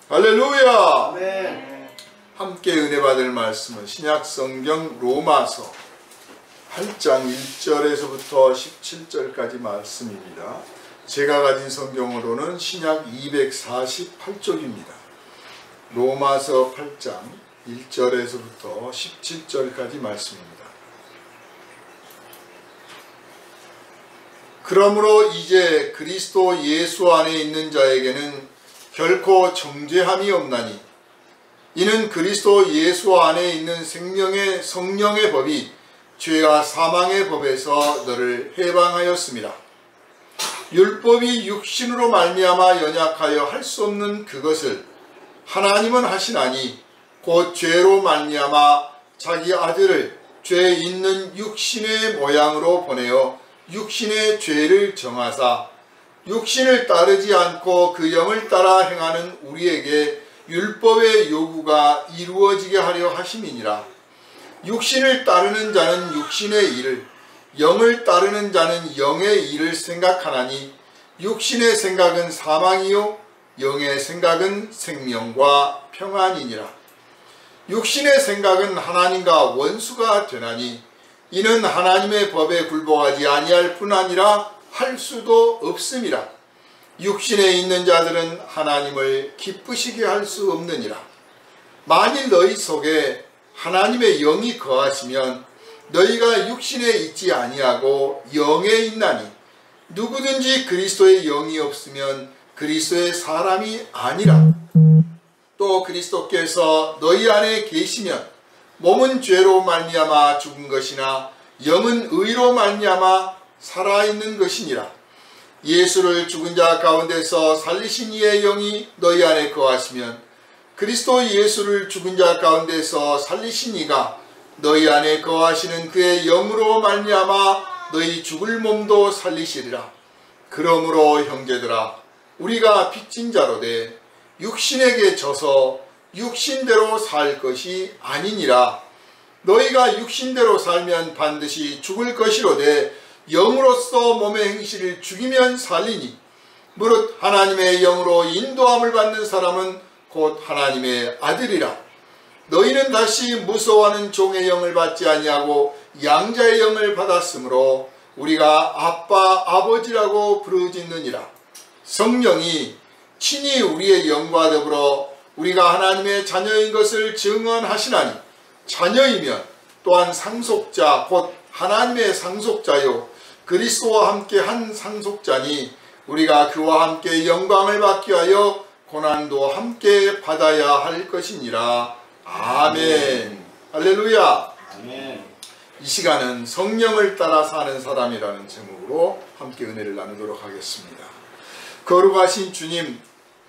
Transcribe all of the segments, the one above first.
할렐루야. 아멘. 함께 은혜 받을 말씀은 신약성경 로마서 8장 1절에서부터 17절까지 말씀입니다. 제가 가진 성경으로는 신약 248쪽입니다. 로마서 8장 1절에서부터 17절까지 말씀입니다. 그러므로 이제 그리스도 예수 안에 있는 자에게는 결코 정죄함이 없나니 이는 그리스도 예수 안에 있는 생명의 성령의 법이 죄와 사망의 법에서 너를 해방하였습니다. 율법이 육신으로 말미암아 연약하여 할 수 없는 그것을 하나님은 하시나니 곧 죄로 말미암아 자기 아들을 죄 있는 육신의 모양으로 보내어 육신의 죄를 정하사 육신을 따르지 않고 그 영을 따라 행하는 우리에게 율법의 요구가 이루어지게 하려 하심이니라. 육신을 따르는 자는 육신의 일을, 영을 따르는 자는 영의 일을 생각하나니 육신의 생각은 사망이요 영의 생각은 생명과 평안이니라. 육신의 생각은 하나님과 원수가 되나니 이는 하나님의 법에 굴복하지 아니할 뿐 아니라 할 수도 없음이라. 육신에 있는 자들은 하나님을 기쁘시게 할 수 없느니라. 만일 너희 속에 하나님의 영이 거하시면 너희가 육신에 있지 아니하고 영에 있나니 누구든지 그리스도의 영이 없으면 그리스도의 사람이 아니라. 또 그리스도께서 너희 안에 계시면 몸은 죄로 말미암아 죽은 것이나 영은 의로 말미암아 살아있는 것이니라. 예수를 죽은 자 가운데서 살리신 이의 영이 너희 안에 거하시면 그리스도 예수를 죽은 자 가운데서 살리신 이가 너희 안에 거하시는 그의 영으로 말미암아 너희 죽을 몸도 살리시리라. 그러므로 형제들아 우리가 빚진 자로되 육신에게 져서 육신대로 살 것이 아니니라. 너희가 육신대로 살면 반드시 죽을 것이로되 영으로서 몸의 행실을 죽이면 살리니 무릇 하나님의 영으로 인도함을 받는 사람은 곧 하나님의 아들이라. 너희는 다시 무서워하는 종의 영을 받지 아니하고 양자의 영을 받았으므로 우리가 아빠 아버지라고 부르짖느니라. 성령이 친히 우리의 영과 더불어 우리가 하나님의 자녀인 것을 증언하시나니 자녀이면 또한 상속자 곧 하나님의 상속자요 그리스도와 함께 한 상속자니 우리가 그와 함께 영광을 받기 위하여 고난도 함께 받아야 할 것이니라. 아멘. 할렐루야. 아멘. 이 시간은 성령을 따라 사는 사람이라는 제목으로 함께 은혜를 나누도록 하겠습니다. 거룩하신 주님,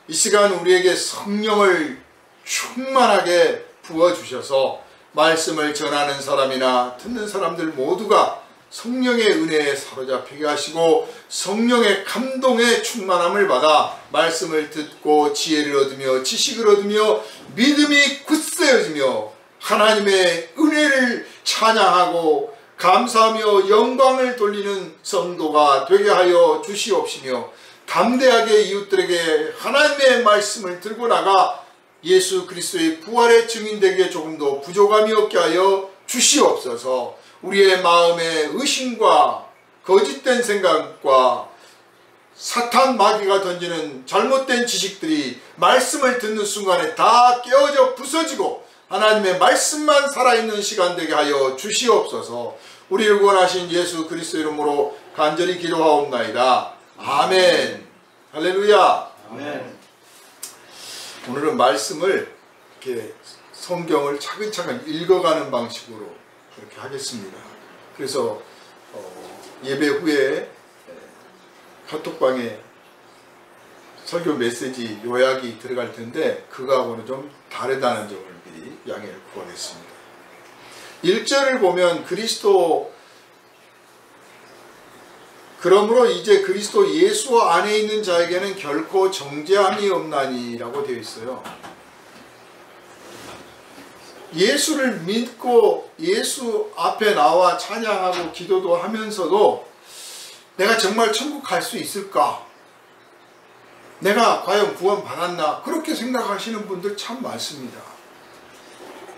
이 시간 우리에게 성령을 충만하게 부어주셔서 말씀을 전하는 사람이나 듣는 사람들 모두가 성령의 은혜에 사로잡히게 하시고 성령의 감동에 충만함을 받아 말씀을 듣고 지혜를 얻으며 지식을 얻으며 믿음이 굳세어지며 하나님의 은혜를 찬양하고 감사하며 영광을 돌리는 성도가 되게 하여 주시옵시며 담대하게 이웃들에게 하나님의 말씀을 들고 나가 예수 그리스도의 부활의 증인되기에 조금도 부족함이 없게 하여 주시옵소서. 우리의 마음에 의심과 거짓된 생각과 사탄 마귀가 던지는 잘못된 지식들이 말씀을 듣는 순간에 다 깨어져 부서지고 하나님의 말씀만 살아있는 시간 되게 하여 주시옵소서. 우리를 구원하신 예수 그리스도 이름으로 간절히 기도하옵나이다. 아멘. 할렐루야. 아멘. 오늘은 말씀을 이렇게 성경을 차근차근 읽어가는 방식으로 그렇게 하겠습니다. 그래서 예배 후에 카톡방에 설교 메시지 요약이 들어갈 텐데 그거하고는 좀 다르다는 점을 미리 양해를 구하겠습니다. 1절을 보면 그러므로 이제 그리스도 예수 안에 있는 자에게는 결코 정죄함이 없나니 라고 되어 있어요. 예수를 믿고 예수 앞에 나와 찬양하고 기도도 하면서도 내가 정말 천국 갈 수 있을까? 내가 과연 구원받았나? 그렇게 생각하시는 분들 참 많습니다.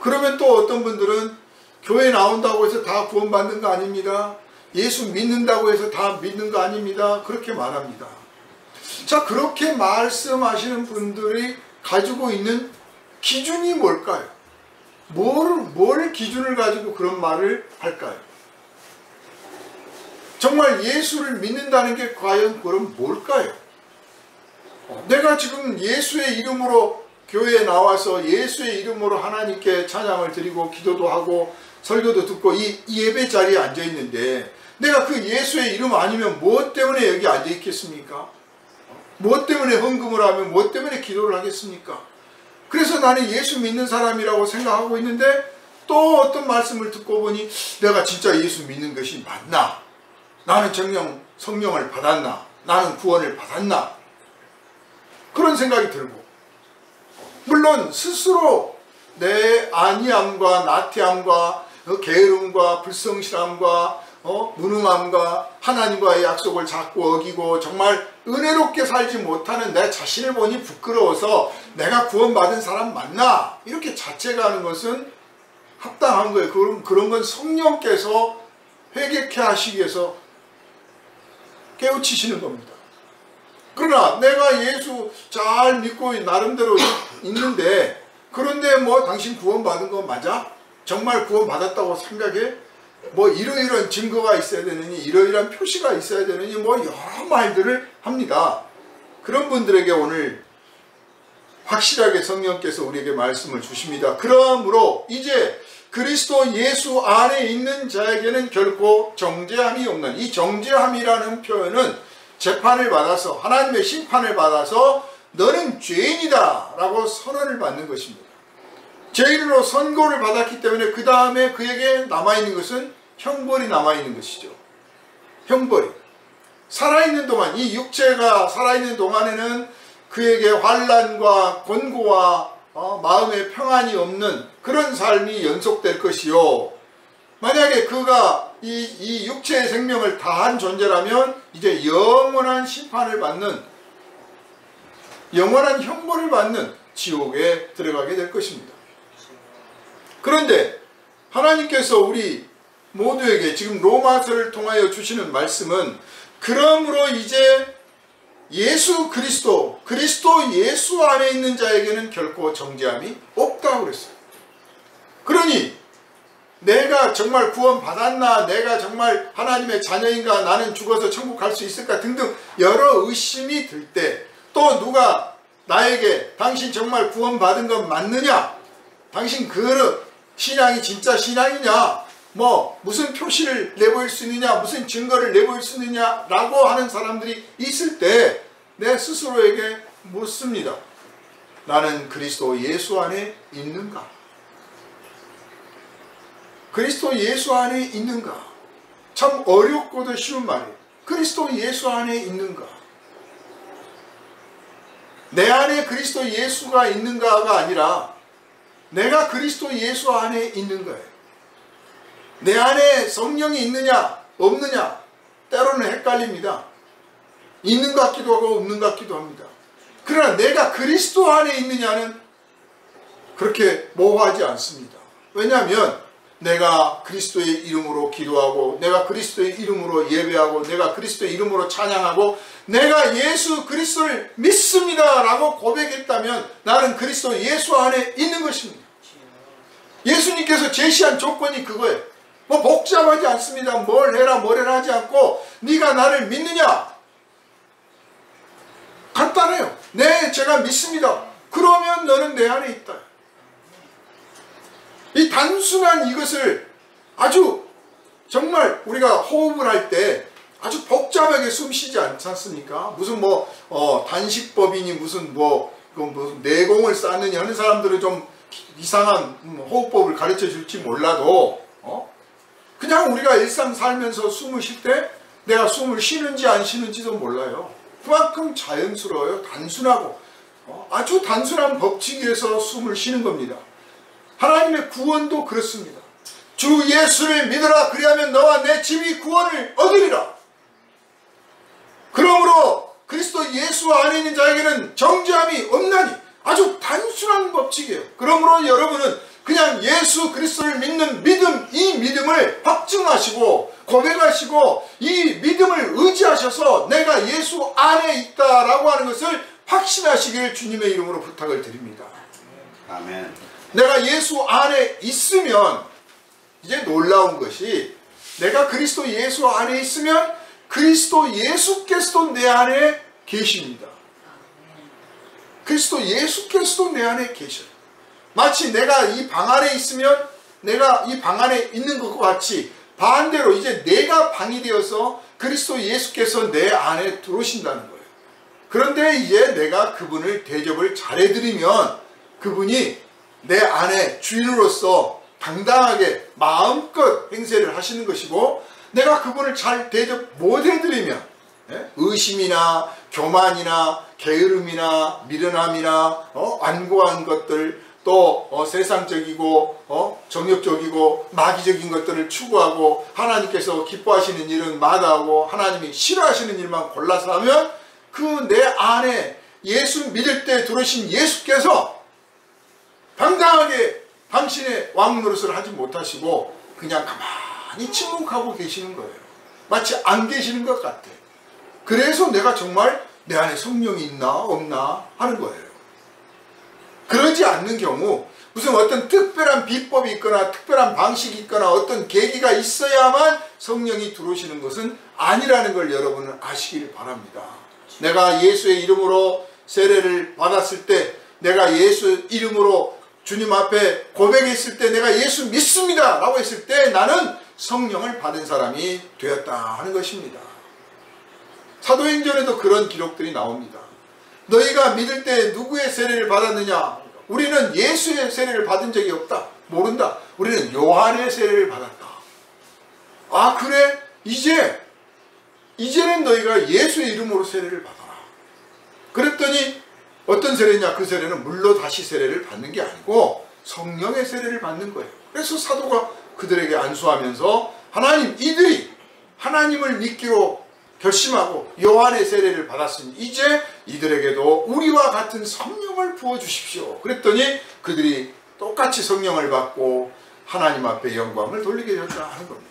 그러면 또 어떤 분들은 교회 나온다고 해서 다 구원받는 거 아닙니다. 예수 믿는다고 해서 다 믿는 거 아닙니다. 그렇게 말합니다. 자, 그렇게 말씀하시는 분들이 가지고 있는 기준이 뭘까요? 뭘 기준을 가지고 그런 말을 할까요? 정말 예수를 믿는다는 게 과연 그럼 뭘까요? 내가 지금 예수의 이름으로 교회에 나와서 예수의 이름으로 하나님께 찬양을 드리고 기도도 하고 설교도 듣고 이 예배 자리에 앉아 있는데 내가 그 예수의 이름 아니면 무엇 때문에 여기 앉아 있겠습니까? 무엇 때문에 헌금을 하면 무엇 때문에 기도를 하겠습니까? 그래서 나는 예수 믿는 사람이라고 생각하고 있는데 또 어떤 말씀을 듣고 보니 내가 진짜 예수 믿는 것이 맞나? 나는 정녕 성령을 받았나? 나는 구원을 받았나? 그런 생각이 들고, 물론 스스로 내 안이함과 나태함과 게으름과 불성실함과 무능함과 하나님과의 약속을 자꾸 어기고 정말 은혜롭게 살지 못하는 내 자신을 보니 부끄러워서 내가 구원받은 사람 맞나? 이렇게 자책하는 것은 합당한 거예요. 그런 건 성령께서 회개케 하시기 위해서 깨우치시는 겁니다. 그러나 내가 예수 잘 믿고 나름대로 있는데, 그런데 뭐 당신 구원받은 거 맞아? 정말 구원받았다고 생각해? 뭐 이러이러한 증거가 있어야 되느니, 이러이러한 표시가 있어야 되느니, 뭐 여러 말들을 합니다. 그런 분들에게 오늘 확실하게 성령께서 우리에게 말씀을 주십니다. 그러므로 이제 그리스도 예수 안에 있는 자에게는 결코 정죄함이 없는, 이 정죄함이라는 표현은 재판을 받아서, 하나님의 심판을 받아서 너는 죄인이다 라고 선언을 받는 것입니다. 죄인으로 선고를 받았기 때문에 그 다음에 그에게 남아있는 것은 형벌이 남아있는 것이죠. 형벌이. 살아있는 동안, 이 육체가 살아있는 동안에는 그에게 환난과 권고와 마음의 평안이 없는 그런 삶이 연속될 것이요, 만약에 그가 이 육체의 생명을 다한 존재라면 이제 영원한 심판을 받는, 영원한 형벌을 받는 지옥에 들어가게 될 것입니다. 그런데 하나님께서 우리 모두에게 지금 로마서를 통하여 주시는 말씀은, 그러므로 이제 예수 그리스도 예수 안에 있는 자에게는 결코 정죄함이 없다고 그랬어요. 그러니 내가 정말 구원받았나, 내가 정말 하나님의 자녀인가, 나는 죽어서 천국 갈 수 있을까 등등 여러 의심이 들 때, 또 누가 나에게 당신 정말 구원받은 건 맞느냐, 당신 그 신앙이 진짜 신앙이냐, 뭐 무슨 표시를 내보일 수 있느냐, 무슨 증거를 내보일 수 있느냐 라고 하는 사람들이 있을 때 내 스스로에게 묻습니다. 나는 그리스도 예수 안에 있는가? 그리스도 예수 안에 있는가? 참 어렵고도 쉬운 말이에요. 그리스도 예수 안에 있는가? 내 안에 그리스도 예수가 있는가가 아니라 내가 그리스도 예수 안에 있는 거예요. 내 안에 성령이 있느냐 없느냐 때로는 헷갈립니다. 있는 것 같기도 하고 없는 것 같기도 합니다. 그러나 내가 그리스도 안에 있느냐는 그렇게 모호하지 않습니다. 왜냐하면 내가 그리스도의 이름으로 기도하고, 내가 그리스도의 이름으로 예배하고, 내가 그리스도의 이름으로 찬양하고, 내가 예수 그리스도를 믿습니다 라고 고백했다면 나는 그리스도 예수 안에 있는 것입니다. 예수님께서 제시한 조건이 그거예요. 뭐 복잡하지 않습니다. 뭘 해라 뭘 해라 하지 않고, 네가 나를 믿느냐? 간단해요. 네, 제가 믿습니다. 그러면 너는 내 안에 있다. 이 단순한 이것을 아주 정말 우리가 호흡을 할 때 아주 복잡하게 숨 쉬지 않지 않습니까? 무슨 단식법이니 무슨 무슨 내공을 쌓느냐 하는 사람들은 좀 이상한 호흡법을 가르쳐 줄지 몰라도 그냥 우리가 일상 살면서 숨을 쉴 때 내가 숨을 쉬는지 안 쉬는지도 몰라요. 그만큼 자연스러워요. 단순하고 아주 단순한 법칙에서 숨을 쉬는 겁니다. 하나님의 구원도 그렇습니다. 주 예수를 믿으라, 그리하면 너와 내 집이 구원을 얻으리라. 그러므로 그리스도 예수 안에 있는 자에게는 정죄함이 없나니. 아주 단순한 법칙이에요. 그러므로 여러분은 그냥 예수 그리스도를 믿는 믿음, 이 믿음을 확증하시고 고백하시고 이 믿음을 의지하셔서 내가 예수 안에 있다라고 하는 것을 확신하시길 주님의 이름으로 부탁을 드립니다. 아멘. 내가 예수 안에 있으면 이제 놀라운 것이 내가 그리스도 예수 안에 있으면 그리스도 예수께서도 내 안에 계십니다. 그리스도 예수께서도 내 안에 계셔요. 마치 내가 이 방 안에 있으면 내가 이 방 안에 있는 것과 같이 반대로 이제 내가 방이 되어서 그리스도 예수께서 내 안에 들어오신다는 거예요. 그런데 이제 내가 그분을 대접을 잘해드리면 그분이 내 안에 주인으로서 당당하게 마음껏 행세를 하시는 것이고, 내가 그분을 잘 대접 못해드리면 의심이나 교만이나 게으름이나 미련함이나 완고한 것들, 또 세상적이고 정욕적이고 마귀적인 것들을 추구하고 하나님께서 기뻐하시는 일은 마다하고 하나님이 싫어하시는 일만 골라서 하면 그 내 안에 예수 믿을 때 들어오신 예수께서 당당하게 당신의 왕 노릇을 하지 못하시고 그냥 가만히 침묵하고 계시는 거예요. 마치 안 계시는 것 같아. 그래서 내가 정말 내 안에 성령이 있나 없나 하는 거예요. 그러지 않는 경우 무슨 어떤 특별한 비법이 있거나 특별한 방식이 있거나 어떤 계기가 있어야만 성령이 들어오시는 것은 아니라는 걸 여러분은 아시길 바랍니다. 내가 예수의 이름으로 세례를 받았을 때, 내가 예수 이름으로 주님 앞에 고백했을 때, 내가 예수 믿습니다 라고 했을 때 나는 성령을 받은 사람이 되었다 하는 것입니다. 사도행전에도 그런 기록들이 나옵니다. 너희가 믿을 때 누구의 세례를 받았느냐? 우리는 예수의 세례를 받은 적이 없다. 모른다. 우리는 요한의 세례를 받았다. 아 그래? 이제는 너희가 예수의 이름으로 세례를 받아라. 그랬더니 어떤 세례냐? 그 세례는 물로 다시 세례를 받는 게 아니고 성령의 세례를 받는 거예요. 그래서 사도가 그들에게 안수하면서 하나님, 이들이 하나님을 믿기로 결심하고 요한의 세례를 받았으니 이제 이들에게도 우리와 같은 성령을 부어주십시오. 그랬더니 그들이 똑같이 성령을 받고 하나님 앞에 영광을 돌리게 되었다 하는 겁니다.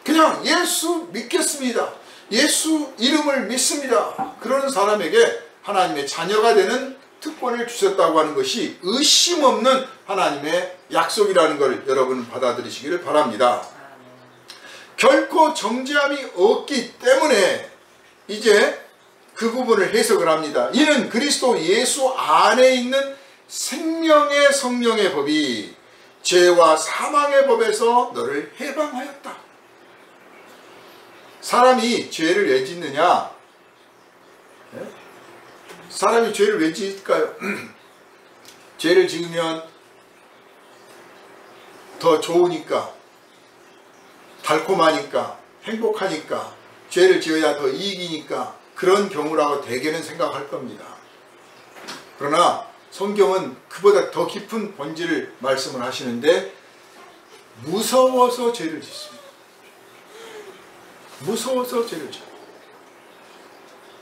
그냥 예수 믿겠습니다, 예수 이름을 믿습니다, 그러는 사람에게 하나님의 자녀가 되는 특권을 주셨다고 하는 것이 의심 없는 하나님의 약속이라는 걸 여러분 받아들이시기를 바랍니다. 결코 정죄함이 없기 때문에 이제 그 부분을 해석을 합니다. 이는 그리스도 예수 안에 있는 생명의 성령의 법이 죄와 사망의 법에서 너를 해방하였다. 사람이 죄를 왜 짓느냐? 사람이 죄를 왜 짓을까요? 죄를 지으면 더 좋으니까, 달콤하니까, 행복하니까, 죄를 지어야 더 이익이니까, 그런 경우라고 대개는 생각할 겁니다. 그러나 성경은 그보다 더 깊은 본질을 말씀을 하시는데, 무서워서 죄를 짓습니다. 무서워서 죄를 짓습니다.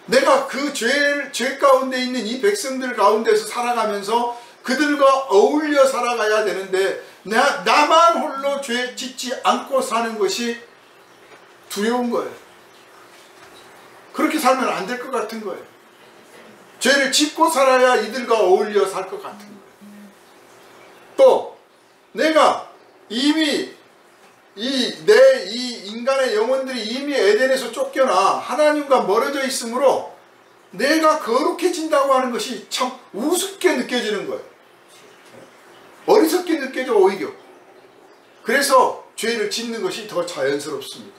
내가 그 죄 가운데 있는 이 백성들 가운데서 살아가면서 그들과 어울려 살아가야 되는데, 나만 홀로 죄 짓지 않고 사는 것이 두려운 거예요. 그렇게 살면 안 될 것 같은 거예요. 죄를 짓고 살아야 이들과 어울려 살 것 같은 거예요. 또 내가 이미 이 인간의 영혼들이 이미 에덴에서 쫓겨나 하나님과 멀어져 있으므로 내가 거룩해진다고 하는 것이 참 우습게 느껴지는 거예요. 어리석게 느껴져 오히려. 그래서 죄를 짓는 것이 더 자연스럽습니다.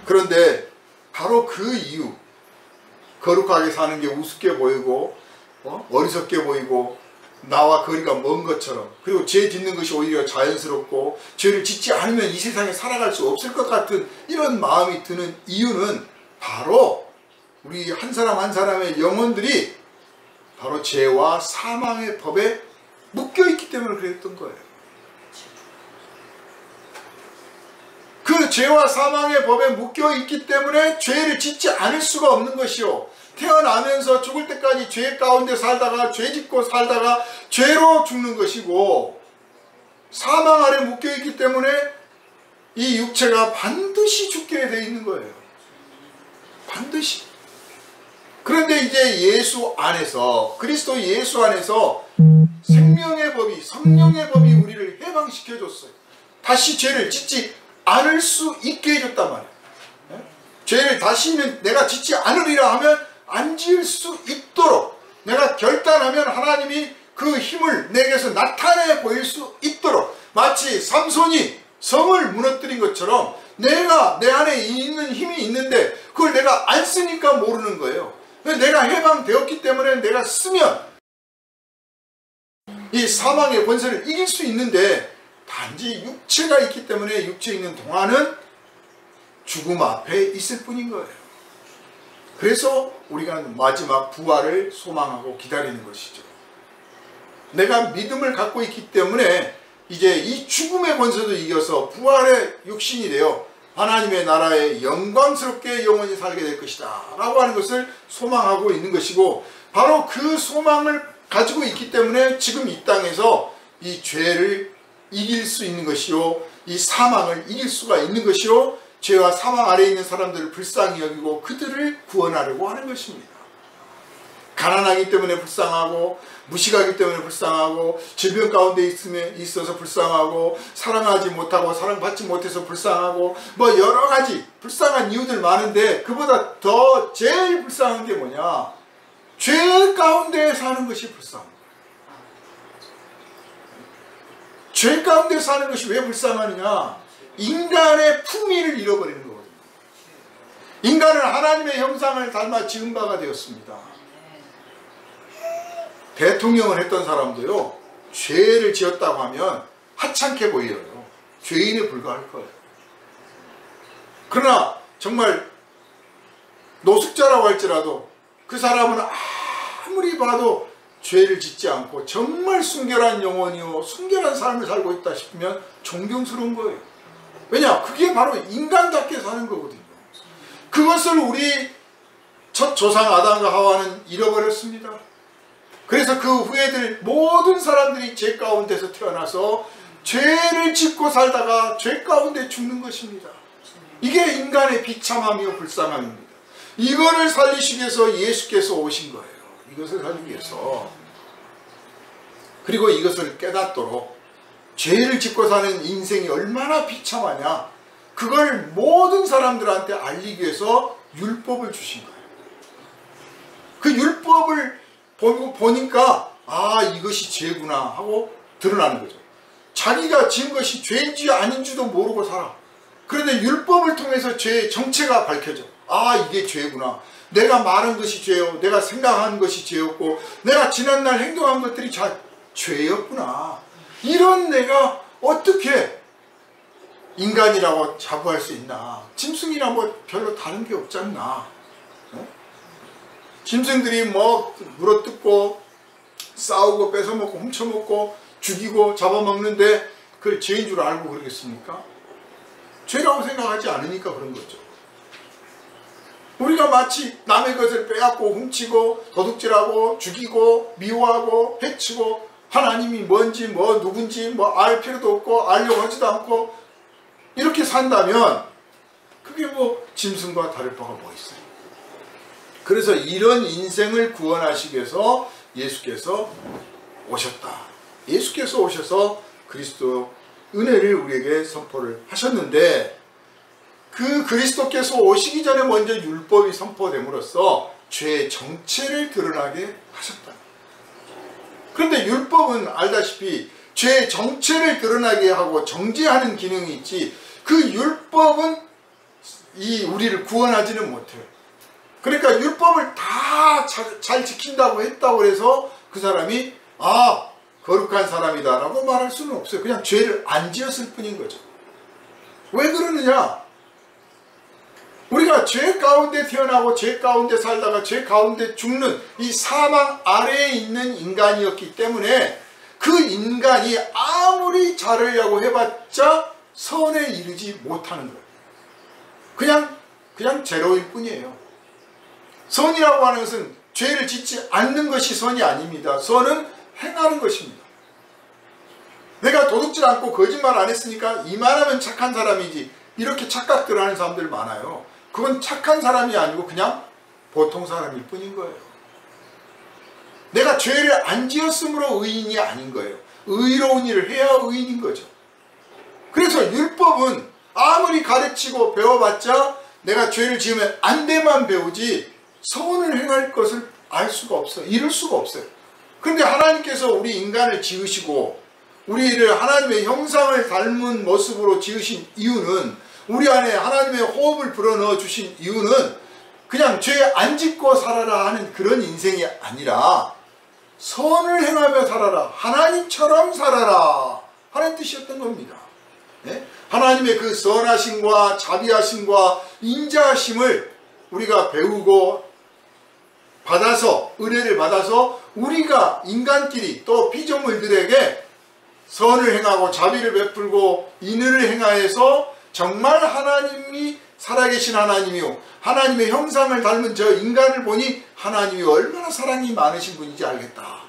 그런데 바로 그 이유, 거룩하게 사는 게 우습게 보이고 어리석게 보이고 나와 거리가 먼 것처럼, 그리고 죄 짓는 것이 오히려 자연스럽고 죄를 짓지 않으면 이 세상에 살아갈 수 없을 것 같은 이런 마음이 드는 이유는 바로 우리 한 사람 한 사람의 영혼들이 바로 죄와 사망의 법에 묶여있기 때문에 그랬던 거예요. 그 죄와 사망의 법에 묶여 있기 때문에 죄를 짓지 않을 수가 없는 것이요. 태어나면서 죽을 때까지 죄 가운데 살다가 죄 짓고 살다가 죄로 죽는 것이고, 사망 아래 묶여 있기 때문에 이 육체가 반드시 죽게 돼 있는 거예요. 반드시. 그런데 이제 예수 안에서, 그리스도 예수 안에서 생명의 법이, 성령의 법이 우리를 해방시켜 줬어요. 다시 죄를 짓지 않을 수 있게 해줬단 말이에요. 죄를 다시는 내가 짓지 않으리라 하면 안 지을 수 있도록, 내가 결단하면 하나님이 그 힘을 내게서 나타내 보일 수 있도록, 마치 삼손이 성을 무너뜨린 것처럼 내가 내 안에 있는 힘이 있는데 그걸 내가 안 쓰니까 모르는 거예요. 내가 해방되었기 때문에 내가 쓰면 이 사망의 권세를 이길 수 있는데, 단지 육체가 있기 때문에 육체에 있는 동안은 죽음 앞에 있을 뿐인 거예요. 그래서 우리가 마지막 부활을 소망하고 기다리는 것이죠. 내가 믿음을 갖고 있기 때문에 이제 이 죽음의 권세도 이겨서 부활의 육신이 되어 하나님의 나라에 영광스럽게 영원히 살게 될 것이다 라고 하는 것을 소망하고 있는 것이고, 바로 그 소망을 가지고 있기 때문에 지금 이 땅에서 이 죄를 이길 수 있는 것이요, 이 사망을 이길 수가 있는 것이요, 죄와 사망 아래에 있는 사람들을 불쌍히 여기고 그들을 구원하려고 하는 것입니다. 가난하기 때문에 불쌍하고, 무식하기 때문에 불쌍하고, 질병 가운데 있어서 불쌍하고, 사랑하지 못하고 사랑받지 못해서 불쌍하고, 뭐 여러 가지 불쌍한 이유들 많은데, 그보다 더 제일 불쌍한 게 뭐냐? 죄 가운데 사는 것이 불쌍한 거예요. 죄 가운데 사는 것이 왜 불쌍하느냐? 인간의 품위를 잃어버리는 거거든요. 인간은 하나님의 형상을 닮아 지은 바가 되었습니다. 대통령을 했던 사람도요, 죄를 지었다고 하면 하찮게 보여요. 죄인에 불과할 거예요. 그러나 정말 노숙자라고 할지라도 그 사람은 아무리 봐도 죄를 짓지 않고 정말 순결한 영혼이요, 순결한 삶을 살고 있다 싶으면 존경스러운 거예요. 왜냐? 그게 바로 인간답게 사는 거거든요. 그것을 우리 첫 조상 아담과 하와는 잃어버렸습니다. 그래서 그 후에들 모든 사람들이 죄 가운데서 태어나서 죄를 짓고 살다가 죄 가운데 죽는 것입니다. 이게 인간의 비참함이요 불쌍함입니다. 이거를 살리시기 위해서 예수께서 오신 거예요. 이것을 살리기 위해서. 그리고 이것을 깨닫도록, 죄를 짓고 사는 인생이 얼마나 비참하냐, 그걸 모든 사람들한테 알리기 위해서 율법을 주신 거예요. 그 율법을 보니까 이것이 죄구나 하고 드러나는 거죠. 자기가 지은 것이 죄인지 아닌지도 모르고 살아. 그런데 율법을 통해서 죄의 정체가 밝혀져. 이게 죄구나. 내가 말한 것이 죄요, 내가 생각한 것이 죄였고, 내가 지난날 행동한 것들이 죄였구나. 이런 내가 어떻게 인간이라고 자부할 수 있나? 짐승이랑 뭐 별로 다른 게 없지 않나? 짐승들이 뭐 물어뜯고 싸우고 뺏어먹고 훔쳐먹고 죽이고 잡아먹는데 그걸 죄인 줄 알고 그러겠습니까? 죄라고 생각하지 않으니까 그런 거죠. 우리가 마치 남의 것을 빼앗고 훔치고 도둑질하고 죽이고 미워하고 해치고 하나님이 뭔지 뭐 누군지 뭐 알 필요도 없고 알려고 하지도 않고 이렇게 산다면 그게 뭐 짐승과 다를 바가 뭐 있어요. 그래서 이런 인생을 구원하시기 위해서 예수께서 오셨다. 예수께서 오셔서 그리스도 은혜를 우리에게 선포를 하셨는데, 그 그리스도께서 오시기 전에 먼저 율법이 선포됨으로써 죄의 정체를 드러나게 하셨다. 그런데 율법은 알다시피 죄의 정체를 드러나게 하고 정죄하는 기능이 있지, 그 율법은 우리를 구원하지는 못해요. 그러니까 율법을 다 잘 지킨다고 했다고 해서 그 사람이 거룩한 사람이다 라고 말할 수는 없어요. 그냥 죄를 안 지었을 뿐인 거죠. 왜 그러느냐? 우리가 죄 가운데 태어나고 죄 가운데 살다가 죄 가운데 죽는 이 사망 아래에 있는 인간이었기 때문에 그 인간이 아무리 잘하려고 해봤자 선에 이르지 못하는 거예요. 그냥 제로일 뿐이에요. 선이라고 하는 것은 죄를 짓지 않는 것이 선이 아닙니다. 선은 행하는 것입니다. 내가 도둑질 않고 거짓말 안 했으니까 이만하면 착한 사람이지, 이렇게 착각들 하는 사람들 많아요. 그건 착한 사람이 아니고 그냥 보통 사람일 뿐인 거예요. 내가 죄를 안 지었으므로 의인이 아닌 거예요. 의로운 일을 해야 의인인 거죠. 그래서 율법은 아무리 가르치고 배워봤자 내가 죄를 지으면 안 돼만 배우지 선을 행할 것을 알 수가 없어요. 이룰 수가 없어요. 그런데 하나님께서 우리 인간을 지으시고 우리를 하나님의 형상을 닮은 모습으로 지으신 이유는, 우리 안에 하나님의 호흡을 불어넣어 주신 이유는 그냥 죄 안 짓고 살아라 하는 그런 인생이 아니라 선을 행하며 살아라, 하나님처럼 살아라 하는 뜻이었던 겁니다. 네? 하나님의 그 선하심과 자비하심과 인자하심을 우리가 배우고 받아서, 은혜를 받아서 우리가 인간끼리 또 피조물들에게 선을 행하고 자비를 베풀고 인의를 행하여서 정말 하나님이 살아계신 하나님이요, 하나님의 형상을 닮은 저 인간을 보니 하나님이 얼마나 사랑이 많으신 분인지 알겠다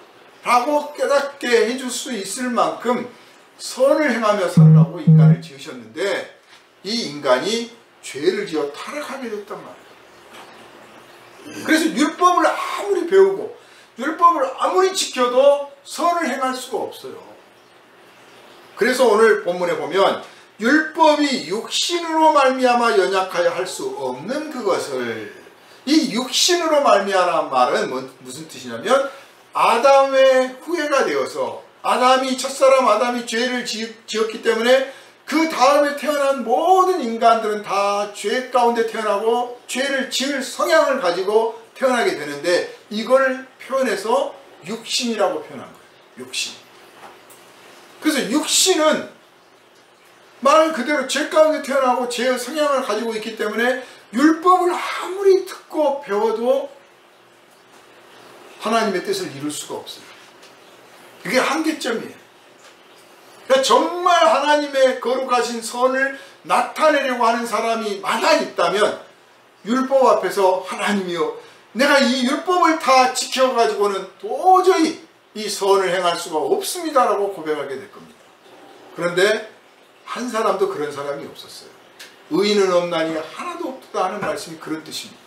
라고 깨닫게 해줄 수 있을 만큼 선을 행하며 살라고 인간을 지으셨는데, 이 인간이 죄를 지어 타락하게 됐단 말이에요. 그래서 율법을 아무리 배우고 율법을 아무리 지켜도 선을 행할 수가 없어요. 그래서 오늘 본문에 보면 율법이 육신으로 말미암아 연약하여 할 수 없는 그것을, 이 육신으로 말미암아 말은 무슨 뜻이냐면 아담의 후예가 되어서, 아담이, 첫사람 아담이 죄를 지었기 때문에 그 다음에 태어난 모든 인간들은 다 죄 가운데 태어나고 죄를 지을 성향을 가지고 태어나게 되는데, 이걸 표현해서 육신이라고 표현한 거예요. 육신. 그래서 육신은 말 그대로 죄 가운데 태어나고 죄의 성향을 가지고 있기 때문에 율법을 아무리 듣고 배워도 하나님의 뜻을 이룰 수가 없어요. 그게 한계점이에요. 그러니까 정말 하나님의 거룩하신 선을 나타내려고 하는 사람이 만약 있다면 율법 앞에서 하나님이여, 내가 이 율법을 다 지켜가지고는 도저히 이 선을 행할 수가 없습니다 라고 고백하게 될 겁니다. 그런데 한 사람도 그런 사람이 없었어요. 의인은 없나니 하나도 없다 하는 말씀이 그런 뜻입니다.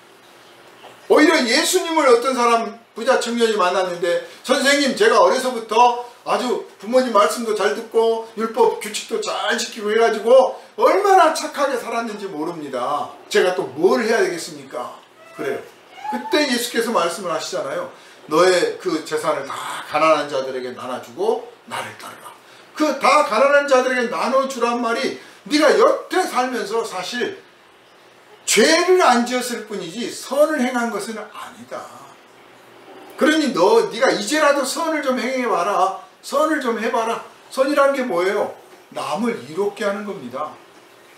오히려 예수님을 어떤 사람, 부자 청년이 만났는데, 선생님 제가 어려서부터 아주 부모님 말씀도 잘 듣고 율법 규칙도 잘 지키고 해가지고 얼마나 착하게 살았는지 모릅니다. 제가 또 뭘 해야 되겠습니까? 그래요. 그때 예수께서 말씀을 하시잖아요. 너의 그 재산을 다 가난한 자들에게 나눠주고 나를 따르라. 그 다 가난한 자들에게 나눠주란 말이 네가 여태 살면서 사실 죄를 안 지었을 뿐이지 선을 행한 것은 아니다. 그러니 네가 이제라도 선을 좀 행해봐라. 선을 좀 해봐라. 선이란 게 뭐예요? 남을 이롭게 하는 겁니다.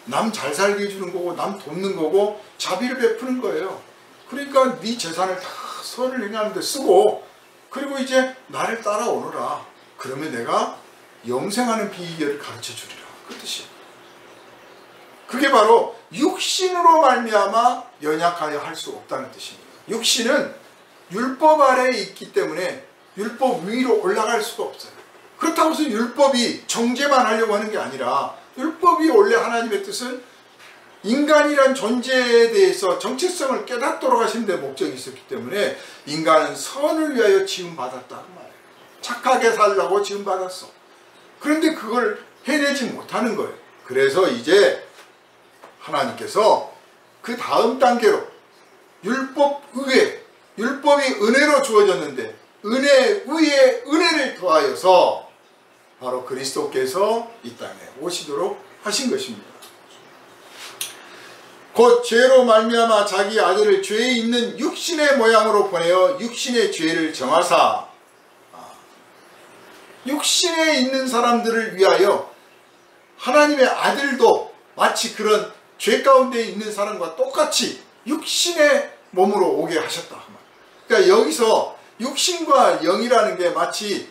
남 잘 살게 해주는 거고, 남 돕는 거고, 자비를 베푸는 거예요. 그러니까 네 재산을 다 선을 행하는 데 쓰고, 그리고 이제 나를 따라오너라. 그러면 내가 영생하는 비결을 가르쳐 주리라. 그 뜻이에요. 그게 바로 육신으로 말미암아 연약하여 할 수 없다는 뜻입니다. 육신은 율법 아래에 있기 때문에 율법 위로 올라갈 수가 없어요. 그렇다고 해서 율법이 정죄만 하려고 하는 게 아니라, 율법이 원래 하나님의 뜻은 인간이란 존재에 대해서 정체성을 깨닫도록 하시는 데 목적이 있었기 때문에 인간은 선을 위하여 지음받았다 그 말이에요. 착하게 살라고 지음받았어. 그런데 그걸 해내지 못하는 거예요. 그래서 이제 하나님께서 그 다음 단계로 율법 위에, 율법이 은혜로 주어졌는데 은혜 위에 은혜를 더하여서 바로 그리스도께서 이 땅에 오시도록 하신 것입니다. 곧 죄로 말미암아 자기 아들을 죄에 있는 육신의 모양으로 보내어 육신의 죄를 정하사, 육신에 있는 사람들을 위하여 하나님의 아들도 마치 그런 죄 가운데 있는 사람과 똑같이 육신의 몸으로 오게 하셨다. 그러니까 여기서 육신과 영이라는 게 마치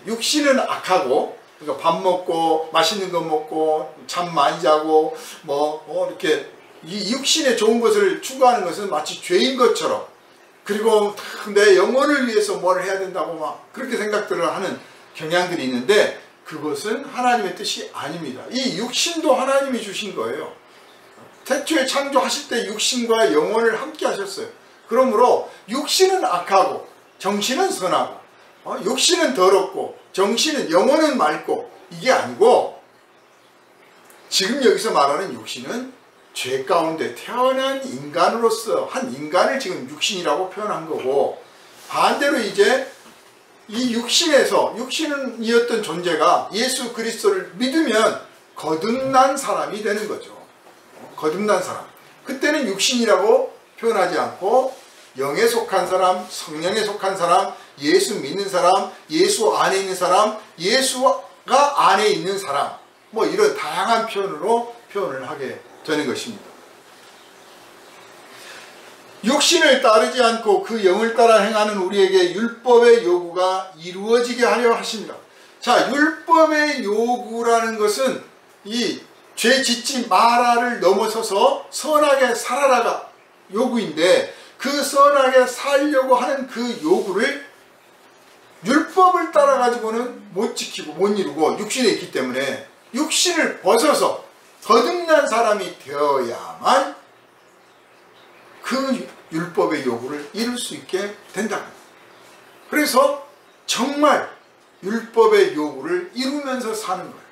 육신은 악하고, 그러니까 밥 먹고 맛있는 거 먹고 잠 많이 자고 이렇게 이 육신의 좋은 것을 추구하는 것은 마치 죄인 것처럼, 그리고 내 영혼을 위해서 뭘 해야 된다고 막 그렇게 생각들을 하는 경향들이 있는데, 그것은 하나님의 뜻이 아닙니다. 이 육신도 하나님이 주신 거예요. 태초에 창조하실 때 육신과 영혼을 함께 하셨어요. 그러므로 육신은 악하고 정신은 선하고, 육신은 더럽고 정신은, 영혼은 맑고, 이게 아니고, 지금 여기서 말하는 육신은 죄 가운데 태어난 인간으로서 한 인간을 지금 육신이라고 표현한 거고, 반대로 이제 이 육신이었던 존재가 예수 그리스도를 믿으면 거듭난 사람이 되는 거죠. 거듭난 사람. 그때는 육신이라고 표현하지 않고 영에 속한 사람, 성령에 속한 사람, 예수 믿는 사람, 예수 안에 있는 사람, 예수가 안에 있는 사람, 뭐 이런 다양한 표현으로 표현을 하게 되는 것입니다. 육신을 따르지 않고 그 영을 따라 행하는 우리에게 율법의 요구가 이루어지게 하려 하십니다. 자, 율법의 요구라는 것은 이 죄 짓지 마라를 넘어서서 선하게 살아라가 요구인데, 그 선하게 살려고 하는 그 요구를 율법을 따라 가지고는 못 지키고 못 이루고 육신에 있기 때문에, 육신을 벗어서 거듭난 사람이 되어야만 그 율법의 요구를 이룰 수 있게 된다. 그래서 정말 율법의 요구를 이루면서 사는 거예요.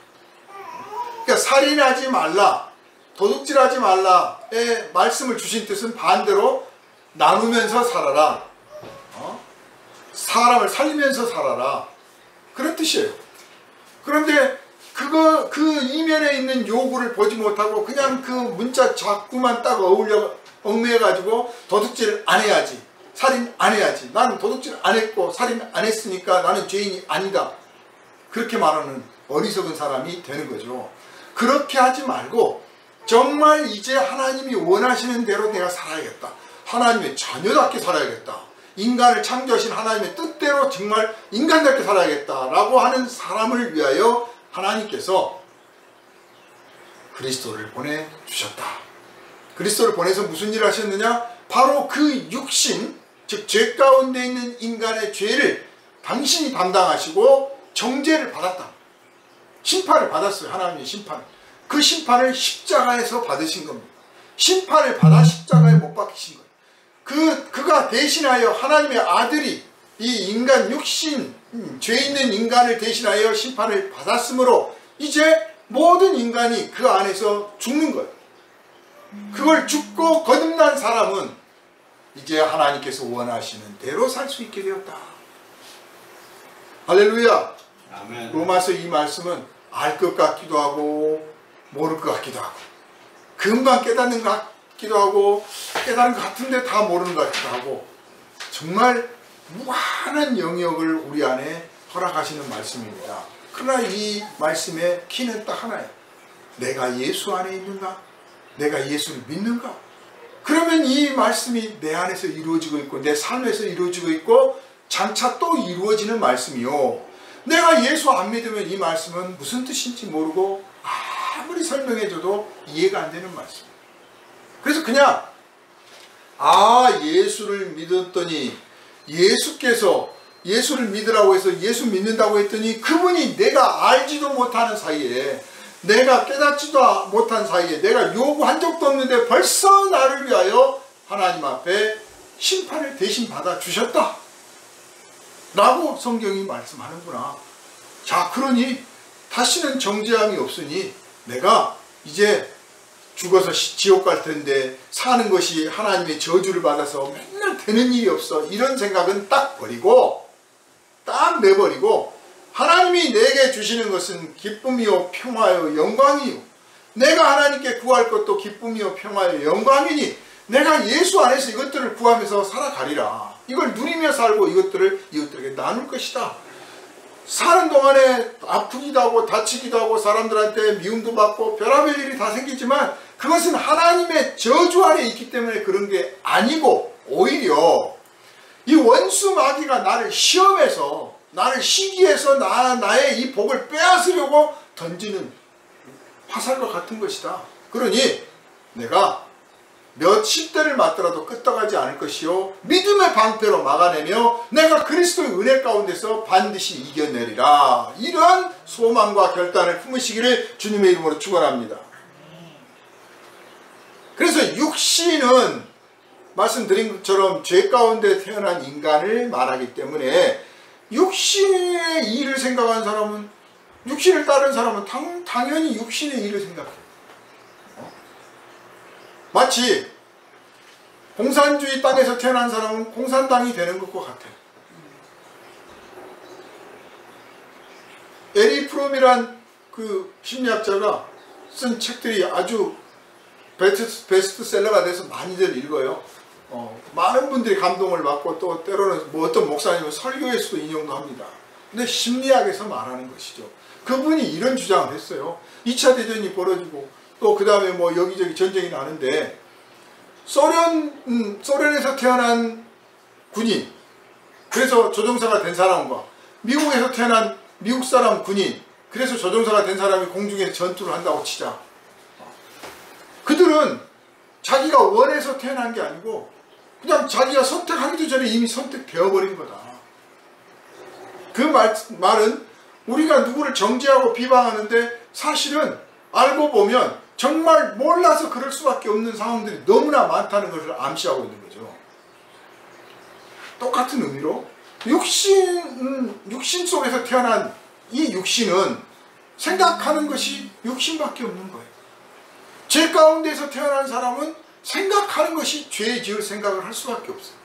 그러니까 살인하지 말라, 도둑질하지 말라의 말씀을 주신 뜻은 반대로 나누면서 살아라, 사람을 살리면서 살아라, 그런 뜻이에요. 그런데 그 이면에 있는 요구를 보지 못하고 그냥 그 문자 자꾸만 딱 얽매여가지고 도둑질 안 해야지, 살인 안 해야지, 나는 도둑질 안 했고 살인 안 했으니까 나는 죄인이 아니다, 그렇게 말하는 어리석은 사람이 되는 거죠. 그렇게 하지 말고 정말 이제 하나님이 원하시는 대로 내가 살아야겠다, 하나님의 자녀답게 살아야겠다, 인간을 창조하신 하나님의 뜻대로 정말 인간답게 살아야겠다라고 하는 사람을 위하여 하나님께서 그리스도를 보내주셨다. 그리스도를 보내서 무슨 일을 하셨느냐? 바로 그 육신, 즉 죄 가운데 있는 인간의 죄를 당신이 담당하시고 정죄를 받았다. 심판을 받았어요. 하나님의 심판을. 그 심판을 십자가에서 받으신 겁니다. 심판을 받아 십자가에 못 박히신 거예요. 그가 대신하여, 하나님의 아들이 이 인간 육신, 죄 있는 인간을 대신하여 심판을 받았으므로 이제 모든 인간이 그 안에서 죽는 거예요. 그걸 죽고 거듭난 사람은 이제 하나님께서 원하시는 대로 살 수 있게 되었다. 할렐루야. 아멘. 로마서 이 말씀은 알 것 같기도 하고 모를 것 같기도 하고, 금방 깨닫는 것 같기도 하고 깨닫는 것 같은데 다 모르는 것 같기도 하고, 정말 무한한 영역을 우리 안에 허락하시는 말씀입니다. 그러나 이 말씀의 키는 딱 하나예요. 내가 예수 안에 있는가? 내가 예수를 믿는가? 그러면 이 말씀이 내 안에서 이루어지고 있고 내 삶에서 이루어지고 있고 장차 또 이루어지는 말씀이요. 내가 예수 안 믿으면 이 말씀은 무슨 뜻인지 모르고 아무리 설명해줘도 이해가 안 되는 말씀. 그래서 그냥 예수를 믿었더니, 예수께서 예수를 믿으라고 해서 예수 믿는다고 했더니 그분이 내가 알지도 못하는 사이에, 내가 깨닫지도 못한 사이에, 내가 요구한 적도 없는데 벌써 나를 위하여 하나님 앞에 심판을 대신 받아 주셨다 라고 성경이 말씀하는구나. 자, 그러니 다시는 정죄함이 없으니 내가 이제 죽어서 지옥 갈 텐데 사는 것이 하나님의 저주를 받아서 맨날 되는 일이 없어, 이런 생각은 딱 버리고, 딱 내버리고, 하나님이 내게 주시는 것은 기쁨이요 평화요 영광이요, 내가 하나님께 구할 것도 기쁨이요 평화요 영광이니 내가 예수 안에서 이것들을 구하면서 살아가리라. 이걸 누리며 살고 이것들에게 나눌 것이다. 사는 동안에 아프기도 하고 다치기도 하고 사람들한테 미움도 받고 별의별 일이 다 생기지만 그것은 하나님의 저주 아래 있기 때문에 그런 게 아니고, 오히려 이 원수 마귀가 나를 시험해서, 나를 시기해서 나의 이 복을 빼앗으려고 던지는 화살과 같은 것이다. 그러니 내가 몇십 대를 맞더라도 끄떡하지 않을 것이요 믿음의 방패로 막아내며 내가 그리스도의 은혜 가운데서 반드시 이겨내리라. 이러한 소망과 결단을 품으시기를 주님의 이름으로 축원합니다. 그래서 육신은 말씀드린 것처럼 죄 가운데 태어난 인간을 말하기 때문에 육신의 일을 생각하는 사람은, 육신을 따르는 사람은 당연히 육신의 일을 생각해요. 마치 공산주의 땅에서 태어난 사람은 공산당이 되는 것과 같아요. 에리 프롬이란 그 심리학자가 쓴 책들이 아주 베스트셀러가 돼서 많이들 읽어요. 많은 분들이 감동을 받고 또 때로는 뭐 어떤 목사님은 설교에서도 인용도 합니다. 근데 심리학에서 말하는 것이죠. 그분이 이런 주장을 했어요. 2차 대전이 벌어지고 또 그 다음에 뭐 여기저기 전쟁이 나는데 소련에서 태어난 군인, 그래서 조종사가 된 사람과 미국에서 태어난 미국 사람 군인, 그래서 조종사가 된 사람이 공중에서 전투를 한다고 치자. 그들은 자기가 원해서 태어난 게 아니고 그냥 자기가 선택하기도 전에 이미 선택되어 버린 거다. 그 말은 우리가 누구를 정죄하고 비방하는데 사실은 알고 보면 정말 몰라서 그럴 수밖에 없는 상황들이 너무나 많다는 것을 암시하고 있는 거죠. 똑같은 의미로 육신 속에서 태어난 이 육신은 생각하는 것이 육신밖에 없는 거예요. 죄 가운데서 태어난 사람은 생각하는 것이 죄 지을 생각을 할 수밖에 없어요.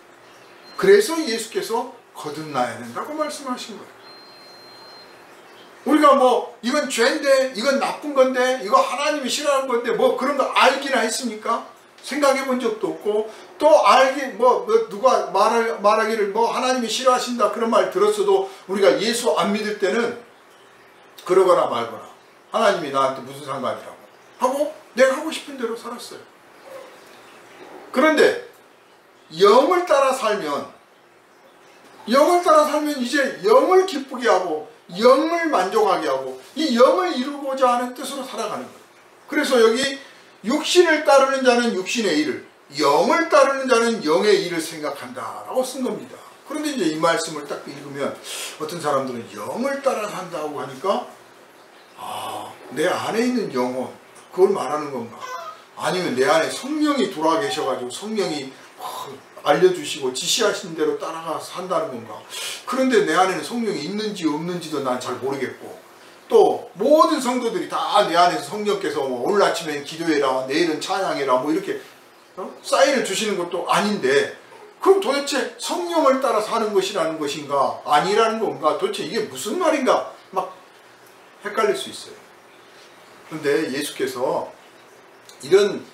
그래서 예수께서 거듭나야 된다고 말씀하신 거예요. 우리가 뭐 이건 죄인데 이건 나쁜 건데 이거 하나님이 싫어하는 건데 뭐 그런 거 알기나 했습니까? 생각해 본 적도 없고 또 누가 말하기를 뭐 하나님이 싫어하신다 그런 말 들었어도 우리가 예수 안 믿을 때는 그러거나 말거나 하나님이 나한테 무슨 상관이라고 하고 내가 하고 싶은 대로 살았어요. 그런데 영을 따라 살면 이제 영을 기쁘게 하고 영을 만족하게 하고 이 영을 이루고자 하는 뜻으로 살아가는 거예요. 그래서 여기 육신을 따르는 자는 육신의 일을, 영을 따르는 자는 영의 일을 생각한다 라고 쓴 겁니다. 그런데 이제 이 말씀을 딱 읽으면 어떤 사람들은 영을 따라 산다고 하니까 내 안에 있는 영혼 그걸 말하는 건가? 아니면 내 안에 성령이 돌아 계셔가지고 성령이 알려주시고 지시하신 대로 따라가 산다는 건가? 그런데 내 안에는 성령이 있는지 없는지도 난 잘 모르겠고 또 모든 성도들이 다 내 안에서 성령께서 오늘 아침엔 기도해라 내일은 찬양해라 뭐 이렇게 사인을 주시는 것도 아닌데 그럼 도대체 성령을 따라 사는 것이라는 것인가 아니라는 건가 도대체 이게 무슨 말인가 막 헷갈릴 수 있어요. 그런데 예수께서 이런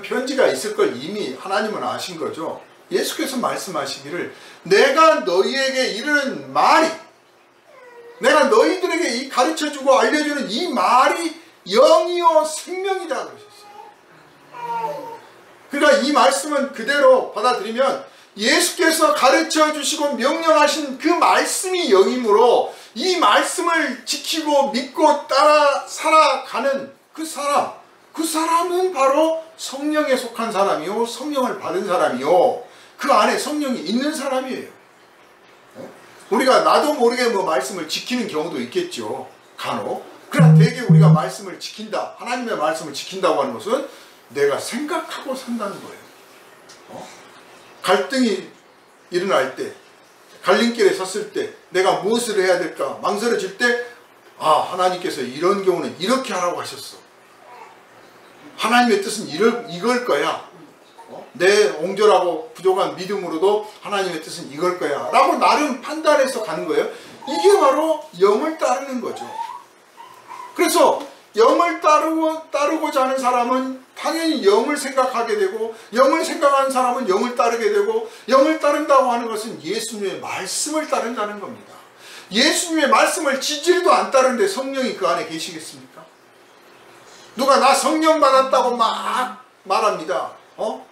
편지가 있을 걸 이미 하나님은 아신 거죠. 예수께서 말씀하시기를 내가 너희에게 이르는 말이 내가 너희들에게 가르쳐주고 알려주는 이 말이 영이요 생명이다 그러셨어요. 그러니까 이 말씀은 그대로 받아들이면 예수께서 가르쳐주시고 명령하신 그 말씀이 영이므로 이 말씀을 지키고 믿고 따라 살아가는 그 사람은 바로 성령에 속한 사람이요 성령을 받은 사람이요 그 안에 성령이 있는 사람이에요. 우리가 나도 모르게 뭐 말씀을 지키는 경우도 있겠죠. 간혹. 그러나 대개 우리가 말씀을 지킨다 하나님의 말씀을 지킨다고 하는 것은 내가 생각하고 산다는 거예요. 갈등이 일어날 때 갈림길에 섰을 때 내가 무엇을 해야 될까 망설여질 때 하나님께서 이런 경우는 이렇게 하라고 하셨어. 하나님의 뜻은 이걸 거야. 내 옹졸하고 부족한 믿음으로도 하나님의 뜻은 이걸 거야 라고 나름 판단해서 가는 거예요. 이게 바로 영을 따르는 거죠. 그래서 영을 따르고자 하는 사람은 당연히 영을 생각하게 되고 영을 생각하는 사람은 영을 따르게 되고 영을 따른다고 하는 것은 예수님의 말씀을 따른다는 겁니다. 예수님의 말씀을 지지리도 안 따르는데 성령이 그 안에 계시겠습니까? 누가 나 성령 받았다고 막 말합니다.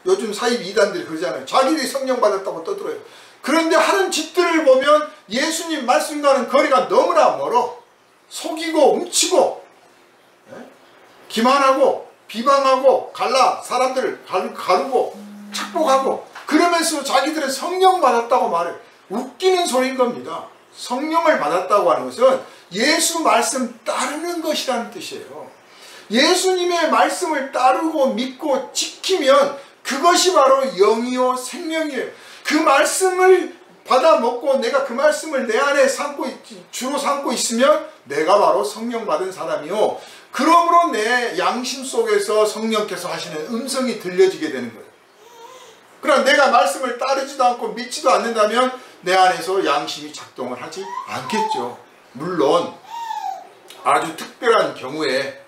요즘 사입 이단들이 그러잖아요. 자기들이 성령 받았다고 떠들어요. 그런데 하는 짓들을 보면 예수님 말씀과는 거리가 너무나 멀어. 속이고 훔치고 기만하고 비방하고 갈라 사람들을 가르고 착복하고 그러면서 자기들은 성령 받았다고 말해요. 웃기는 소리인 겁니다. 성령을 받았다고 하는 것은 예수 말씀 따르는 것이라는 뜻이에요. 예수님의 말씀을 따르고 믿고 지키면 그것이 바로 영이요 생명이에요. 그 말씀을 받아 먹고 내가 그 말씀을 내 안에 주로 삼고 있으면 내가 바로 성령 받은 사람이요. 그러므로 내 양심 속에서 성령께서 하시는 음성이 들려지게 되는 거예요. 그러나 내가 말씀을 따르지도 않고 믿지도 않는다면 내 안에서 양심이 작동을 하지 않겠죠. 물론 아주 특별한 경우에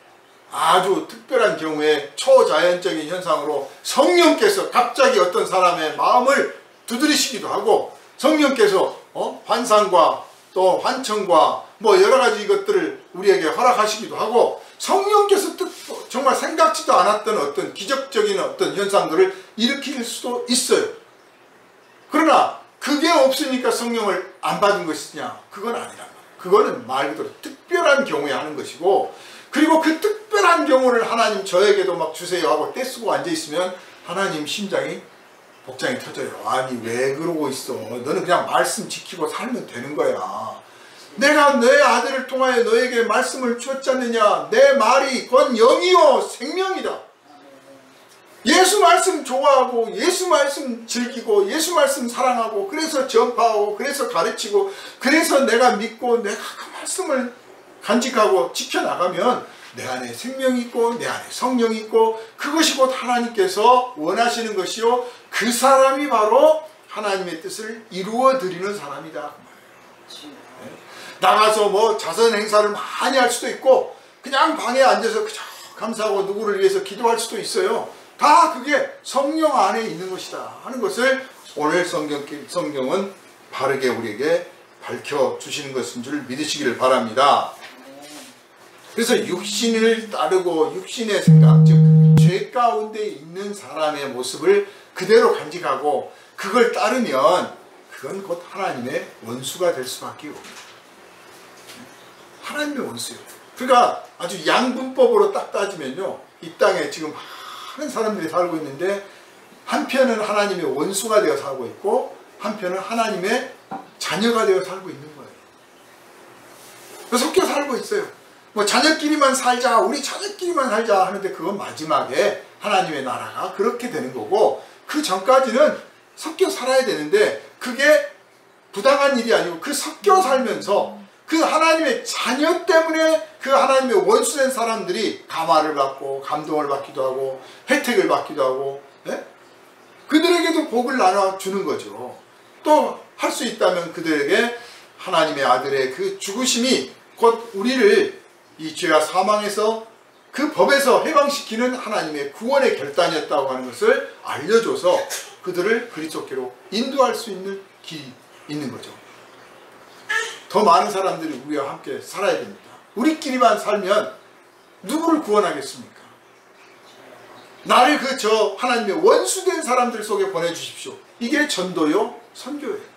초자연적인 현상으로 성령께서 갑자기 어떤 사람의 마음을 두드리시기도 하고 성령께서 환상과 또 환청과 뭐 여러 가지 것들을 우리에게 허락하시기도 하고 성령께서 정말 생각지도 않았던 어떤 기적적인 어떤 현상들을 일으킬 수도 있어요. 그러나 그게 없으니까 성령을 안 받은 것이냐? 그건 아니란 말이에요. 그거는 말 그대로 특별한 경우에 하는 것이고, 그리고 그 특별한 경우를 하나님 저에게도 막 주세요 하고 떼쓰고 앉아있으면 하나님 심장이 복장이 터져요. 아니 왜 그러고 있어? 너는 그냥 말씀 지키고 살면 되는 거야. 내가 내 아들을 통하여 너에게 말씀을 주었지 않느냐? 내 말이 곧 영이요 생명이다. 예수 말씀 좋아하고 예수 말씀 즐기고 예수 말씀 사랑하고 그래서 전파하고 그래서 가르치고 그래서 내가 믿고 내가 그 말씀을 간직하고 지켜나가면 내 안에 생명이 있고 내 안에 성령이 있고 그것이 곧 하나님께서 원하시는 것이요 그 사람이 바로 하나님의 뜻을 이루어 드리는 사람이다. 나가서 뭐 자선 행사를 많이 할 수도 있고 그냥 방에 앉아서 그저 감사하고 누구를 위해서 기도할 수도 있어요. 다 그게 성령 안에 있는 것이다 하는 것을 오늘 성경은 바르게 우리에게 밝혀주시는 것인 줄 믿으시기를 바랍니다. 그래서 육신을 따르고 육신의 생각, 즉 죄 가운데 있는 사람의 모습을 그대로 간직하고 그걸 따르면 그건 곧 하나님의 원수가 될 수밖에 없어요. 하나님의 원수예요. 그러니까 아주 양분법으로 딱 따지면요, 이 땅에 지금 많은 사람들이 살고 있는데 한편은 하나님의 원수가 되어 살고 있고 한편은 하나님의 자녀가 되어 살고 있는 거예요. 섞여 살고 있어요. 뭐 자녀끼리만 살자, 우리 자녀끼리만 살자 하는데 그건 마지막에 하나님의 나라가 그렇게 되는 거고, 그 전까지는 섞여 살아야 되는데 그게 부당한 일이 아니고 그 섞여 살면서 그 하나님의 자녀 때문에 그 하나님의 원수된 사람들이 감화를 받고 감동을 받기도 하고 혜택을 받기도 하고, 네? 그들에게도 복을 나눠주는 거죠. 또 할 수 있다면 그들에게 하나님의 아들의 그 죽으심이 곧 우리를 이 죄와 사망에서 그 법에서 해방시키는 하나님의 구원의 결단이었다고 하는 것을 알려줘서 그들을 그리스도께로 인도할 수 있는 길이 있는 거죠. 더 많은 사람들이 우리와 함께 살아야 됩니다. 우리끼리만 살면 누구를 구원하겠습니까? 나를 하나님의 원수된 사람들 속에 보내주십시오. 이게 전도요, 선교예요.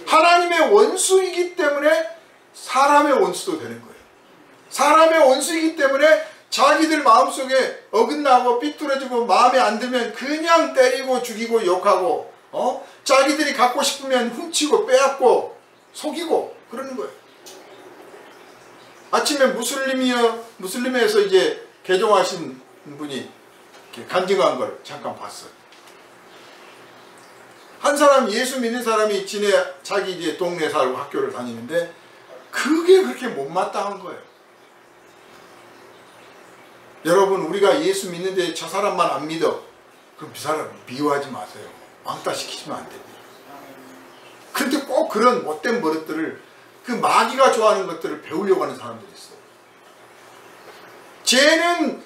하나님의 원수이기 때문에 사람의 원수도 되는 거예요. 사람의 원수이기 때문에 자기들 마음속에 어긋나고 삐뚤어지고 마음에 안 들면 그냥 때리고 죽이고 욕하고, 자기들이 갖고 싶으면 훔치고 빼앗고 속이고 그러는 거예요. 아침에 무슬림에서 이제 개종하신 분이 간증한 걸 잠깐 봤어요. 한 사람, 예수 믿는 사람이 자기 이제 동네 살고 학교를 다니는데 그게 그렇게 못마땅한 거예요. 여러분, 우리가 예수 믿는데 저 사람만 안 믿어, 그럼 그 사람 미워하지 마세요. 왕따시키시면 안 됩니다. 그런데 꼭 그런 못된 버릇들을, 그 마귀가 좋아하는 것들을 배우려고 하는 사람들이 있어요. 쟤는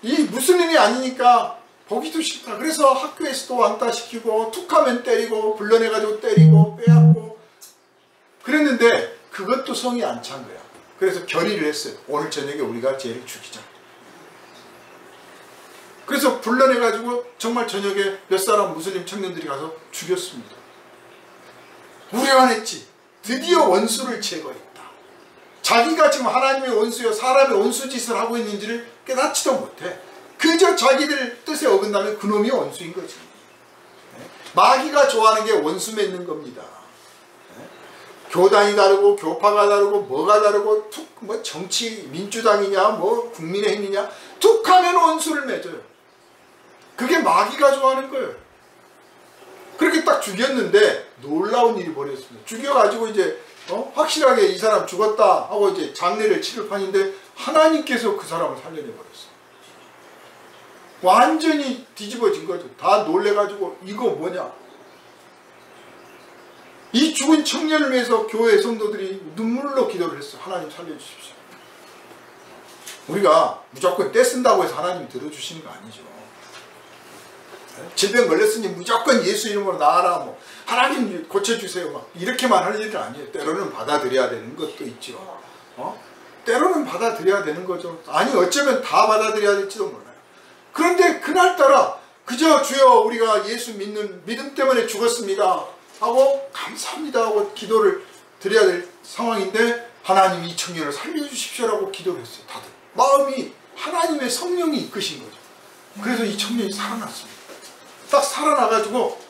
이 무슬림이 아니니까 보기도 싫다. 그래서 학교에서도 왕따시키고 툭하면 때리고 불러내가지고 때리고 빼앗고 그랬는데 그것도 성이 안 찬 거야. 그래서 결의를 했어요. 오늘 저녁에 우리가 쟤를 죽이자. 그래서 불러내가지고 정말 저녁에 몇 사람 무슬림 청년들이 가서 죽였습니다. 우려안했지. 드디어 원수를 제거했다. 자기가 지금 하나님의 원수여 사람의 원수 짓을 하고 있는지를 깨닫지도 못해. 그저 자기들 뜻에 어긋나면 그놈이 원수인 거지. 마귀가 좋아하는 게 원수 맺는 겁니다. 교단이 다르고 교파가 다르고 뭐가 다르고 툭 뭐 정치 민주당이냐 뭐 국민의힘이냐 툭 하면 원수를 맺어요. 그게 마귀가 좋아하는 거예요. 그렇게 딱 죽였는데 놀라운 일이 벌어졌습니다. 죽여가지고 이제 확실하게 이 사람 죽었다 하고 이제 장례를 치를 판인데 하나님께서 그 사람을 살려내버렸어요. 완전히 뒤집어진 거죠. 다 놀래가지고 이거 뭐냐. 이 죽은 청년을 위해서 교회 성도들이 눈물로 기도를 했어요. 하나님 살려주십시오. 우리가 무조건 떼쓴다고 해서 하나님이 들어주시는 거 아니죠. 질병 걸렸으니 무조건 예수 이름으로 나아라 뭐 하나님 고쳐주세요 막 이렇게만 하는 일이 아니에요. 때로는 받아들여야 되는 것도 있죠. 때로는 받아들여야 되는 거죠. 아니 어쩌면 다 받아들여야 될지도 몰라요. 그런데 그날따라 그저 주여 우리가 예수 믿는 믿음 때문에 죽었습니다 하고 감사합니다 하고 기도를 드려야 될 상황인데 하나님 이 청년을 살려주십시오라고 기도를 했어요. 다들 마음이 하나님의 성령이 이끄신 거죠. 그래서 이 청년이 살아났습니다. 딱 살아나가지고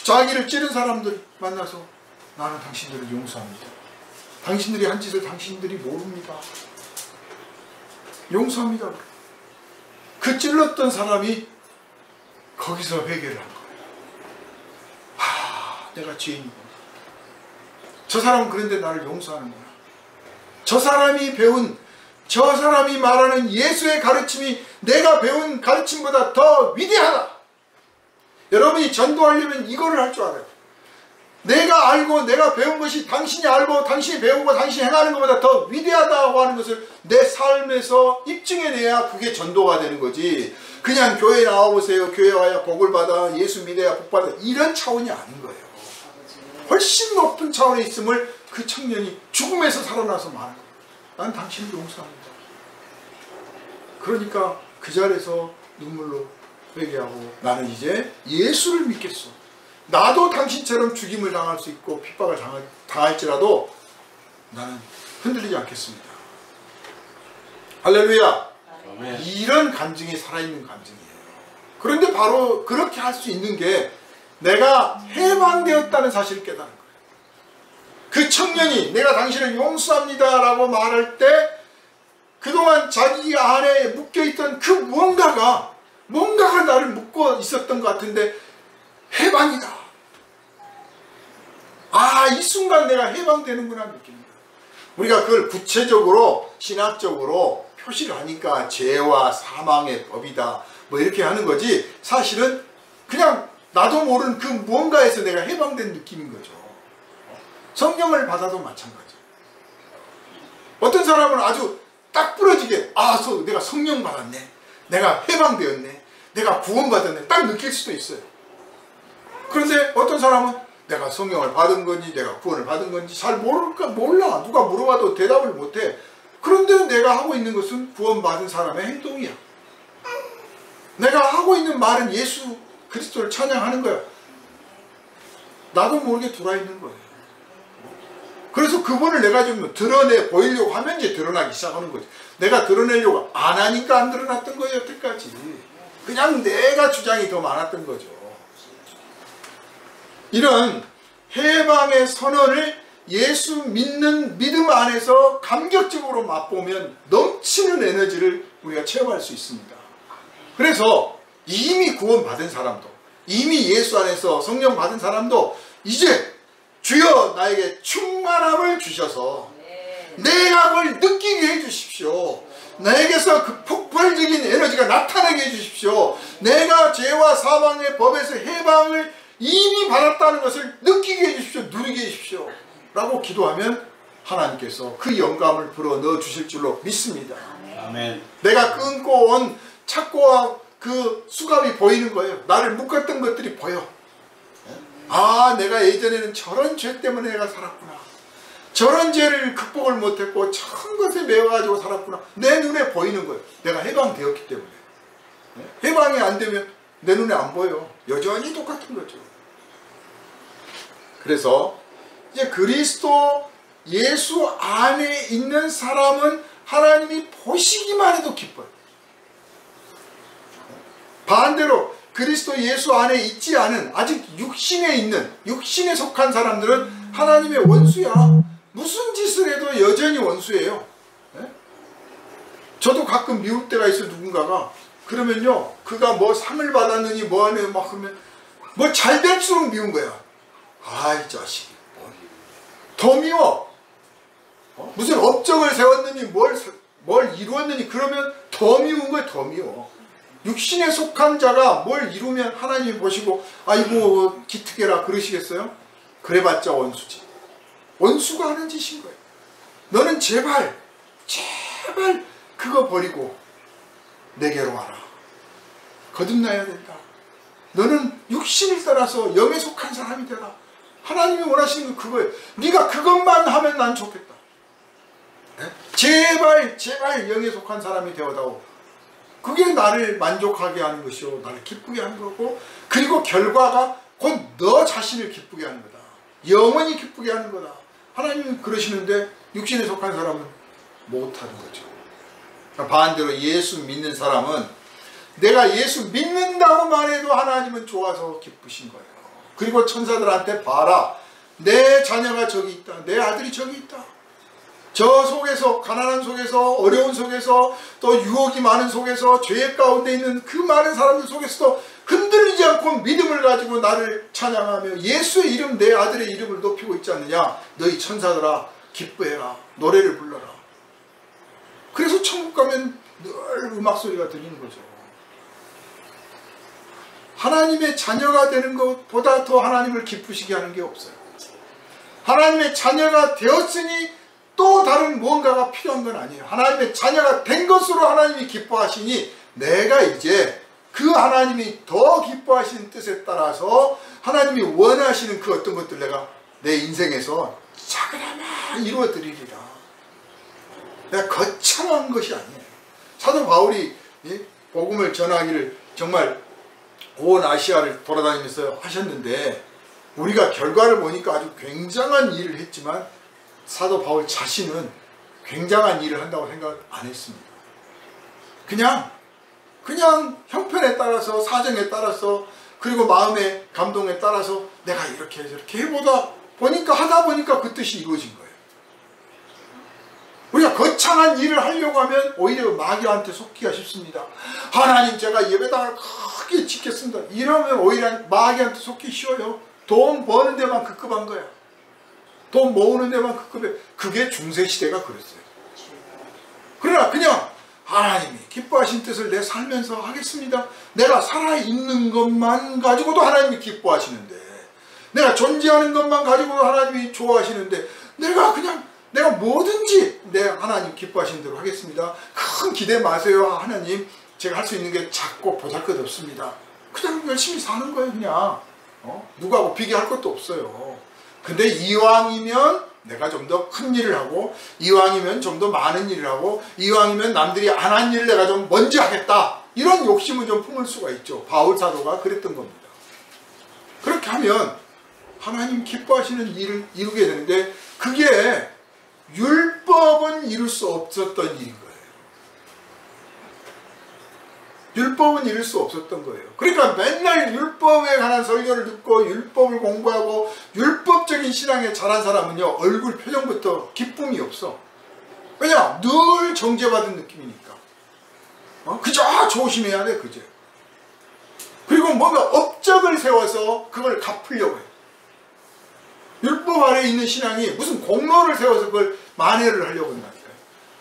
자기를 찌른 사람들 만나서 나는 당신들을 용서합니다. 당신들이 한 짓을 당신들이 모릅니다. 용서합니다. 그 찔렀던 사람이 거기서 회개를 한 거예요. 내가 죄인이구나. 저 사람은 그런데 나를 용서하는구나. 저 사람이 말하는 예수의 가르침이 내가 배운 가르침보다 더 위대하다. 여러분이 전도하려면 이거를 할 줄 알아요. 내가 알고 내가 배운 것이 당신이 알고 당신이 배우고 당신이 행하는 것보다 더 위대하다고 하는 것을 내 삶에서 입증해내야 그게 전도가 되는 거지. 그냥 교회 나와보세요. 교회 와야 복을 받아. 예수 믿어야 복 받아. 이런 차원이 아닌 거예요. 훨씬 높은 차원에 있음을 그 청년이 죽음에서 살아나서 말하는 거예요. 난 당신을 용서합니다. 그러니까 그 자리에서 눈물로 회개하고 나는 이제 예수를 믿겠어. 나도 당신처럼 죽임을 당할 수 있고 핍박을 당할지라도 나는 흔들리지 않겠습니다. 할렐루야. 아멘. 이런 감정이 살아있는 감정이에요. 그런데 바로 그렇게 할 수 있는 게 내가 해방되었다는 사실을 깨달은 거예요. 그 청년이 내가 당신을 용서합니다 라고 말할 때 그동안 자기 안에 묶여있던 그 뭔가가 나를 묶고 있었던 것 같은데 해방이다. 이 순간 내가 해방되는구나 느낍니다. 우리가 그걸 구체적으로 신학적으로 표시를 하니까 죄와 사망의 법이다 뭐 이렇게 하는 거지 사실은 그냥 나도 모르는 그 무언가에서 내가 해방된 느낌인 거죠. 성령을 받아도 마찬가지. 어떤 사람은 아주 딱 부러지게 내가 성령 받았네, 내가 해방되었네, 내가 구원받았네 딱 느낄 수도 있어요. 그런데 어떤 사람은 내가 성령을 받은 건지 내가 구원을 받은 건지 잘 몰라. 누가 물어봐도 대답을 못해. 그런데 내가 하고 있는 것은 구원받은 사람의 행동이야. 내가 하고 있는 말은 예수 그리스도를 찬양하는 거야. 나도 모르게 들어있는 거예요. 그래서 그분을 내가 좀 드러내 보이려고 하면 이제 드러나기 시작하는 거지. 내가 드러내려고 안 하니까 안 드러났던 거예요. 여태까지 그냥 내가 주장이 더 많았던 거죠. 이런 해방의 선언을 예수 믿는 믿음 안에서 감격적으로 맛보면 넘치는 에너지를 우리가 체험할 수 있습니다. 그래서 이미 구원받은 사람도 이미 예수 안에서 성령 받은 사람도 이제 주여 나에게 충만함을 주셔서 내가 그걸 느끼게 해주십시오. 나에게서 그 폭발적인 에너지가 나타나게 해주십시오. 내가 죄와 사망의 법에서 해방을 이미 받았다는 것을 느끼게 해주십시오. 누리게 해주십시오 라고 기도하면 하나님께서 그 영감을 불어넣어 주실 줄로 믿습니다. 아멘. 내가 끊고 온 착고와 그 수갑이 보이는 거예요. 나를 묶었던 것들이 보여. 내가 예전에는 저런 죄 때문에 내가 살았구나. 저런 죄를 극복을 못했고 저런 것에 매워가지고 살았구나. 내 눈에 보이는 거예요. 내가 해방되었기 때문에. 해방이 안 되면 내 눈에 안 보여. 여전히 똑같은 거죠. 그래서 이제 그리스도 예수 안에 있는 사람은 하나님이 보시기만 해도 기뻐요. 반대로 그리스도 예수 안에 있지 않은 아직 육신에 있는 육신에 속한 사람들은 하나님의 원수야. 무슨 짓을 해도 여전히 원수예요. 네? 저도 가끔 미울 때가 있어요. 누군가가 그러면요 그가 뭐 상을 받았느니 뭐하네 막 그러면 뭐 잘 될수록 미운 거야. 아이 자식이 더 미워. 무슨 업적을 세웠느니 뭘 이루었느니 그러면 더 미운 거야. 더 미워. 육신에 속한 자가 뭘 이루면 하나님이 보시고 아이고 기특해라 그러시겠어요? 그래봤자 원수지. 원수가 하는 짓인 거예요. 너는 제발 그거 버리고 내게로 와라. 거듭나야 된다. 너는 육신을 따라서 영에 속한 사람이 되라. 하나님이 원하시는 건 그거예요. 네가 그것만 하면 난 좋겠다. 네? 제발 영에 속한 사람이 되어다오. 그게 나를 만족하게 하는 것이요 나를 기쁘게 하는 거고, 그리고 결과가 곧 너 자신을 기쁘게 하는 거다. 영원히 기쁘게 하는 거다. 하나님은 그러시는데 육신에 속한 사람은 못하는 거죠. 반대로 예수 믿는 사람은 내가 예수 믿는다고만 해도 하나님은 좋아서 기쁘신 거예요. 그리고 천사들한테 봐라, 내 자녀가 저기 있다, 내 아들이 저기 있다. 저 속에서, 가난한 속에서, 어려운 속에서, 또 유혹이 많은 속에서, 죄 가운데 있는 그 많은 사람들 속에서도 흔들리지 않고 믿음을 가지고 나를 찬양하며 예수의 이름, 내 아들의 이름을 높이고 있지 않느냐. 너희 천사들아 기뻐해라, 노래를 불러라. 그래서 천국 가면 늘 음악 소리가 들리는 거죠. 하나님의 자녀가 되는 것보다 더 하나님을 기쁘시게 하는 게 없어요. 하나님의 자녀가 되었으니 또 다른 무언가가 필요한 건 아니에요. 하나님의 자녀가 된 것으로 하나님이 기뻐하시니 내가 이제 그 하나님이 더 기뻐하시는 뜻에 따라서 하나님이 원하시는 그 어떤 것들 내가 내 인생에서 작으나마 이루어 드리리라. 내가 거창한 것이 아니에요. 사도 바울이 복음을 전하기를 정말 온 아시아를 돌아다니면서 하셨는데, 우리가 결과를 보니까 아주 굉장한 일을 했지만 사도 바울 자신은 굉장한 일을 한다고 생각 안 했습니다. 그냥 형편에 따라서, 사정에 따라서, 그리고 마음의 감동에 따라서 내가 이렇게 저렇게 하다 보니까 그 뜻이 이루어진 거예요. 우리가 거창한 일을 하려고 하면 오히려 마귀한테 속기가 쉽습니다. 하나님 제가 예배당을 크게 짓겠습니다. 이러면 오히려 마귀한테 속기 쉬워요. 돈 버는 데만 급급한 거야. 돈 모으는 데만 급급해. 그게 중세시대가 그랬어요. 그러나 그냥 하나님이 기뻐하신 뜻을 내 살면서 하겠습니다. 내가 살아있는 것만 가지고도 하나님이 기뻐하시는데, 내가 존재하는 것만 가지고도 하나님이 좋아하시는데, 내가 뭐든지 내 하나님 기뻐하시는 대로 하겠습니다. 큰 기대 마세요. 하나님 제가 할 수 있는 게 작고 보잘것없습니다. 그냥 열심히 사는 거예요. 그냥 누구하고 비교할 것도 없어요. 근데 이왕이면 내가 좀 더 큰 일을 하고, 이왕이면 좀 더 많은 일을 하고, 이왕이면 남들이 안 한 일을 내가 좀 먼저 하겠다, 이런 욕심은 좀 품을 수가 있죠. 바울 사도가 그랬던 겁니다. 그렇게 하면 하나님 기뻐하시는 일을 이루게 되는데, 그게 율법은 이룰 수 없었던 일인 거예요. 율법은 이룰 수 없었던 거예요. 그러니까 맨날 율법에 관한 설교를 듣고 율법을 공부하고 율법적인 신앙에 자란 사람은요, 얼굴 표정부터 기쁨이 없어. 왜냐? 늘 정죄받은 느낌이니까. 그저 조심해야 돼, 그저. 그리고 뭔가 업적을 세워서 그걸 갚으려고 해요. 율법 아래에 있는 신앙이 무슨 공로를 세워서 그걸 만회를 하려고 한다니까요.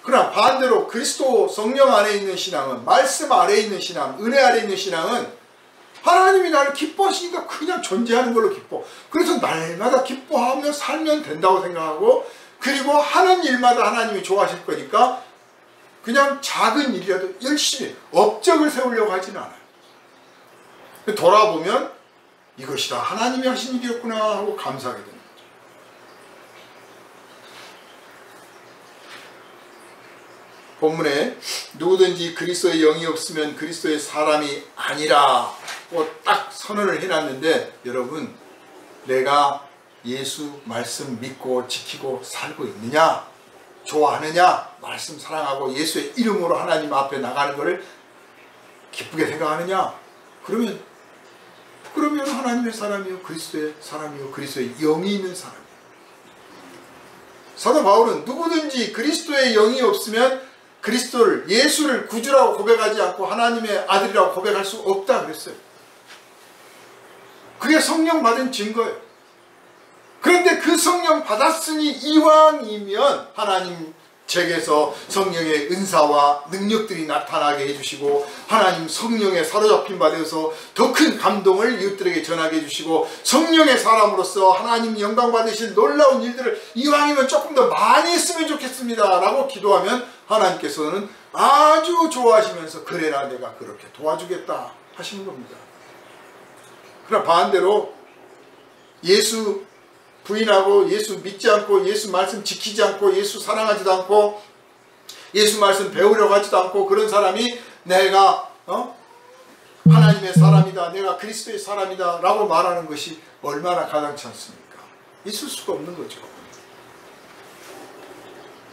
그러나 반대로 그리스도 성령 안에 있는 신앙은, 말씀 아래에 있는 신앙, 은혜 아래에 있는 신앙은 하나님이 나를 기뻐하시니까 그냥 존재하는 걸로 기뻐. 그래서 날마다 기뻐하며 살면 된다고 생각하고, 그리고 하는 일마다 하나님이 좋아하실 거니까 그냥 작은 일이라도 열심히 업적을 세우려고 하지는 않아요. 돌아보면 이것이 다 하나님이 하신 일이었구나 하고 감사하게 됩니다. 본문에 누구든지 그리스도의 영이 없으면 그리스도의 사람이 아니라 딱 선언을 해놨는데, 여러분 내가 예수 말씀 믿고 지키고 살고 있느냐, 좋아하느냐, 말씀 사랑하고 예수의 이름으로 하나님 앞에 나가는 것을 기쁘게 생각하느냐, 그러면 하나님의 사람이요 그리스도의 사람이요 그리스도의 영이 있는 사람이에요. 사도 바울은 누구든지 그리스도의 영이 없으면 그리스도를 예수를 구주라고 고백하지 않고 하나님의 아들이라고 고백할 수 없다 그랬어요. 그게 성령 받은 증거예요. 그런데 그 성령 받았으니 이왕이면 하나님 책에서 성령의 은사와 능력들이 나타나게 해주시고 하나님 성령에 사로잡힌 바 되어서 더 큰 감동을 이웃들에게 전하게 해주시고 성령의 사람으로서 하나님 영광 받으실 놀라운 일들을 이왕이면 조금 더 많이 했으면 좋겠습니다 라고 기도하면 하나님께서는 아주 좋아하시면서 그래라 내가 그렇게 도와주겠다 하시는 겁니다. 그러나 반대로 예수 부인하고 예수 믿지 않고 예수 말씀 지키지 않고 예수 사랑하지도 않고 예수 말씀 배우려고 하지도 않고 그런 사람이 내가 하나님의 사람이다 내가 그리스도의 사람이다 라고 말하는 것이 얼마나 가당치 않습니까? 있을 수가 없는 거죠.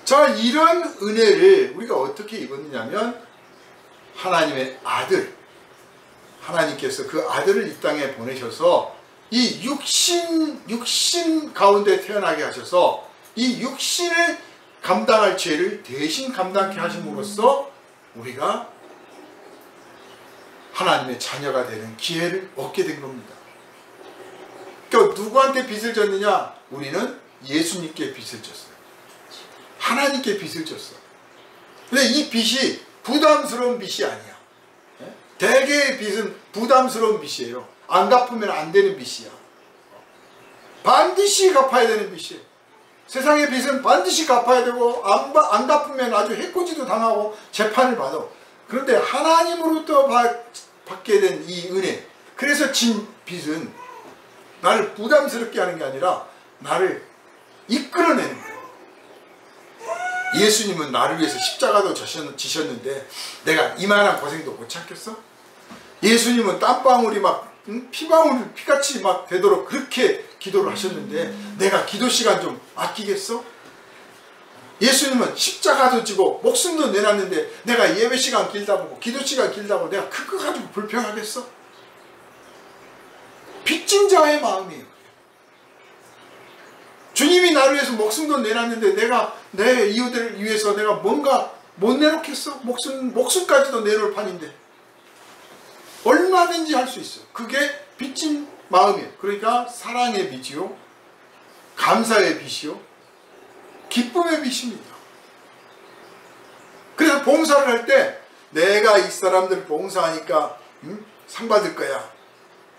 자, 이런 은혜를 우리가 어떻게 입었느냐면 하나님의 아들 하나님께서 그 아들을 이 땅에 보내셔서 이 육신 가운데 태어나게 하셔서 이 육신을 감당할 죄를 대신 감당케 하심으로써 우리가 하나님의 자녀가 되는 기회를 얻게 된 겁니다. 그러니까 누구한테 빚을 졌느냐? 우리는 예수님께 빚을 졌어요. 하나님께 빚을 졌어요. 근데 이 빚이 부담스러운 빚이 아니야. 대개의 빚은 부담스러운 빚이에요. 안 갚으면 안 되는 빚이야. 반드시 갚아야 되는 빚이에요. 세상의 빚은 반드시 갚아야 되고 안 갚으면 아주 해코지도 당하고 재판을 받아. 그런데 하나님으로부터 받게 된 이 은혜, 그래서 진 빚은 나를 부담스럽게 하는 게 아니라 나를 이끌어내는 거예요. 예수님은 나를 위해서 십자가도 지셨는데 내가 이만한 고생도 못 참겠어? 예수님은 땀방울이 막 피방울 피같이 막 되도록 그렇게 기도를 하셨는데 내가 기도 시간 좀 아끼겠어? 예수님은 십자가도 지고 목숨도 내놨는데 내가 예배 시간 길다 보고 기도 시간 길다 보고 내가 그거 가지고 불평하겠어? 빚진 자의 마음이에요. 주님이 나를 위해서 목숨도 내놨는데 내가 내 이웃들을 위해서 내가 뭔가 못 내놓겠어? 목숨까지도 내놓을 판인데 얼마든지 할 수 있어요. 그게 빚진 마음이에요. 그러니까 사랑의 빚이요, 감사의 빚이요, 기쁨의 빚입니다. 그래서 봉사를 할 때 내가 이 사람들 봉사하니까 상 받을 거야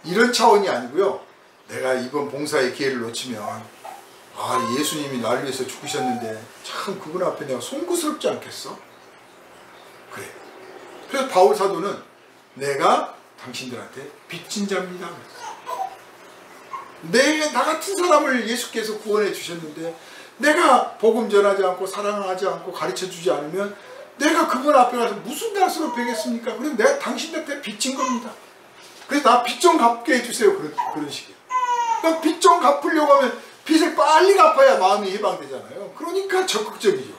이런 차원이 아니고요. 내가 이번 봉사의 기회를 놓치면 예수님이 나를 위해서 죽으셨는데 참 그분 앞에 내가 송구스럽지 않겠어? 그래. 그래서 바울 사도는 내가 당신들한테 빚진 자입니다. 나 같은 사람을 예수께서 구원해 주셨는데 내가 복음 전하지 않고 사랑하지 않고 가르쳐 주지 않으면 내가 그분 앞에 가서 무슨 낯으로 뵈겠습니까? 그래서 내가 당신들한테 빚진 겁니다. 그래서 나 빚 좀 갚게 해주세요. 그런 식이에요. 그러니까 빚 좀 갚으려고 하면 빚을 빨리 갚아야 마음이 해방되잖아요. 그러니까 적극적이죠.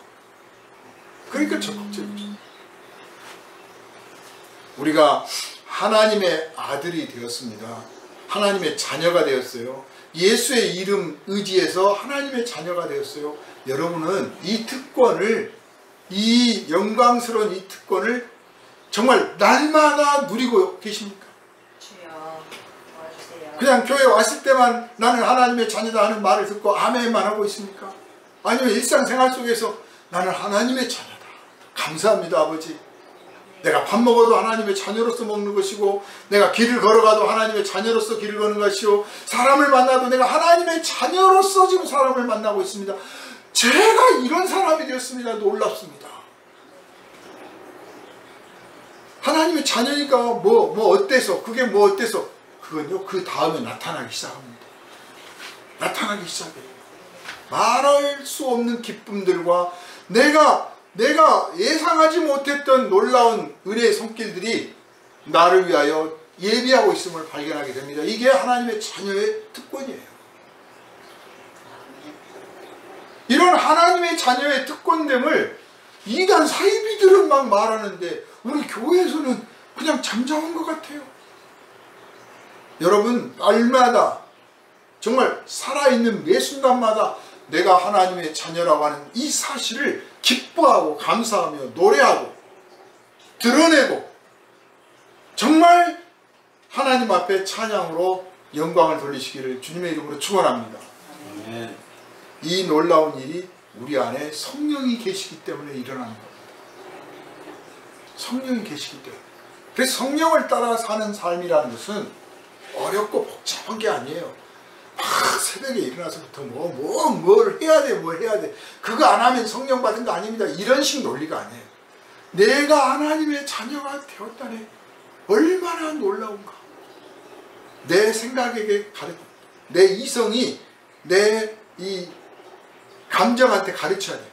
우리가 하나님의 아들이 되었습니다. 하나님의 자녀가 되었어요. 예수의 이름 의지해서 하나님의 자녀가 되었어요. 여러분은 이 특권을, 이 영광스러운 이 특권을 정말 날마다 누리고 계십니까? 주여 도와주세요. 그냥 교회 왔을 때만 나는 하나님의 자녀다 하는 말을 듣고 아멘만 하고 있습니까? 아니면 일상생활 속에서 나는 하나님의 자녀다. 감사합니다 아버지. 내가 밥 먹어도 하나님의 자녀로서 먹는 것이고 내가 길을 걸어가도 하나님의 자녀로서 길을 걷는 것이요 사람을 만나도 내가 하나님의 자녀로서 지금 사람을 만나고 있습니다. 제가 이런 사람이 되었습니다. 놀랍습니다. 하나님의 자녀니까 뭐 어때서 그게 뭐 어때서 그건요 그 다음에 나타나기 시작합니다. 나타나기 시작해요. 말할 수 없는 기쁨들과 내가 예상하지 못했던 놀라운 은혜의 손길들이 나를 위하여 예비하고 있음을 발견하게 됩니다. 이게 하나님의 자녀의 특권이에요. 이런 하나님의 자녀의 특권됨을 이단 사이비들은 막 말하는데 우리 교회에서는 그냥 잠잠한 것 같아요. 여러분 날마다 정말 살아있는 매 순간마다 내가 하나님의 자녀라고 하는 이 사실을 기뻐하고 감사하며 노래하고 드러내고 정말 하나님 앞에 찬양으로 영광을 돌리시기를 주님의 이름으로 축원합니다. 이 놀라운 일이 우리 안에 성령이 계시기 때문에 일어나는 겁니다. 성령이 계시기 때문에. 그래서 성령을 따라 사는 삶이라는 것은 어렵고 복잡한 게 아니에요. 막 새벽에 일어나서부터 뭘 해야 돼, 뭐 해야 돼. 그거 안 하면 성령 받은 거 아닙니다. 이런 식 논리가 아니에요. 내가 하나님의 자녀가 되었다네. 얼마나 놀라운가. 내 생각에게 내 이성이 내 이 감정한테 가르쳐야 돼.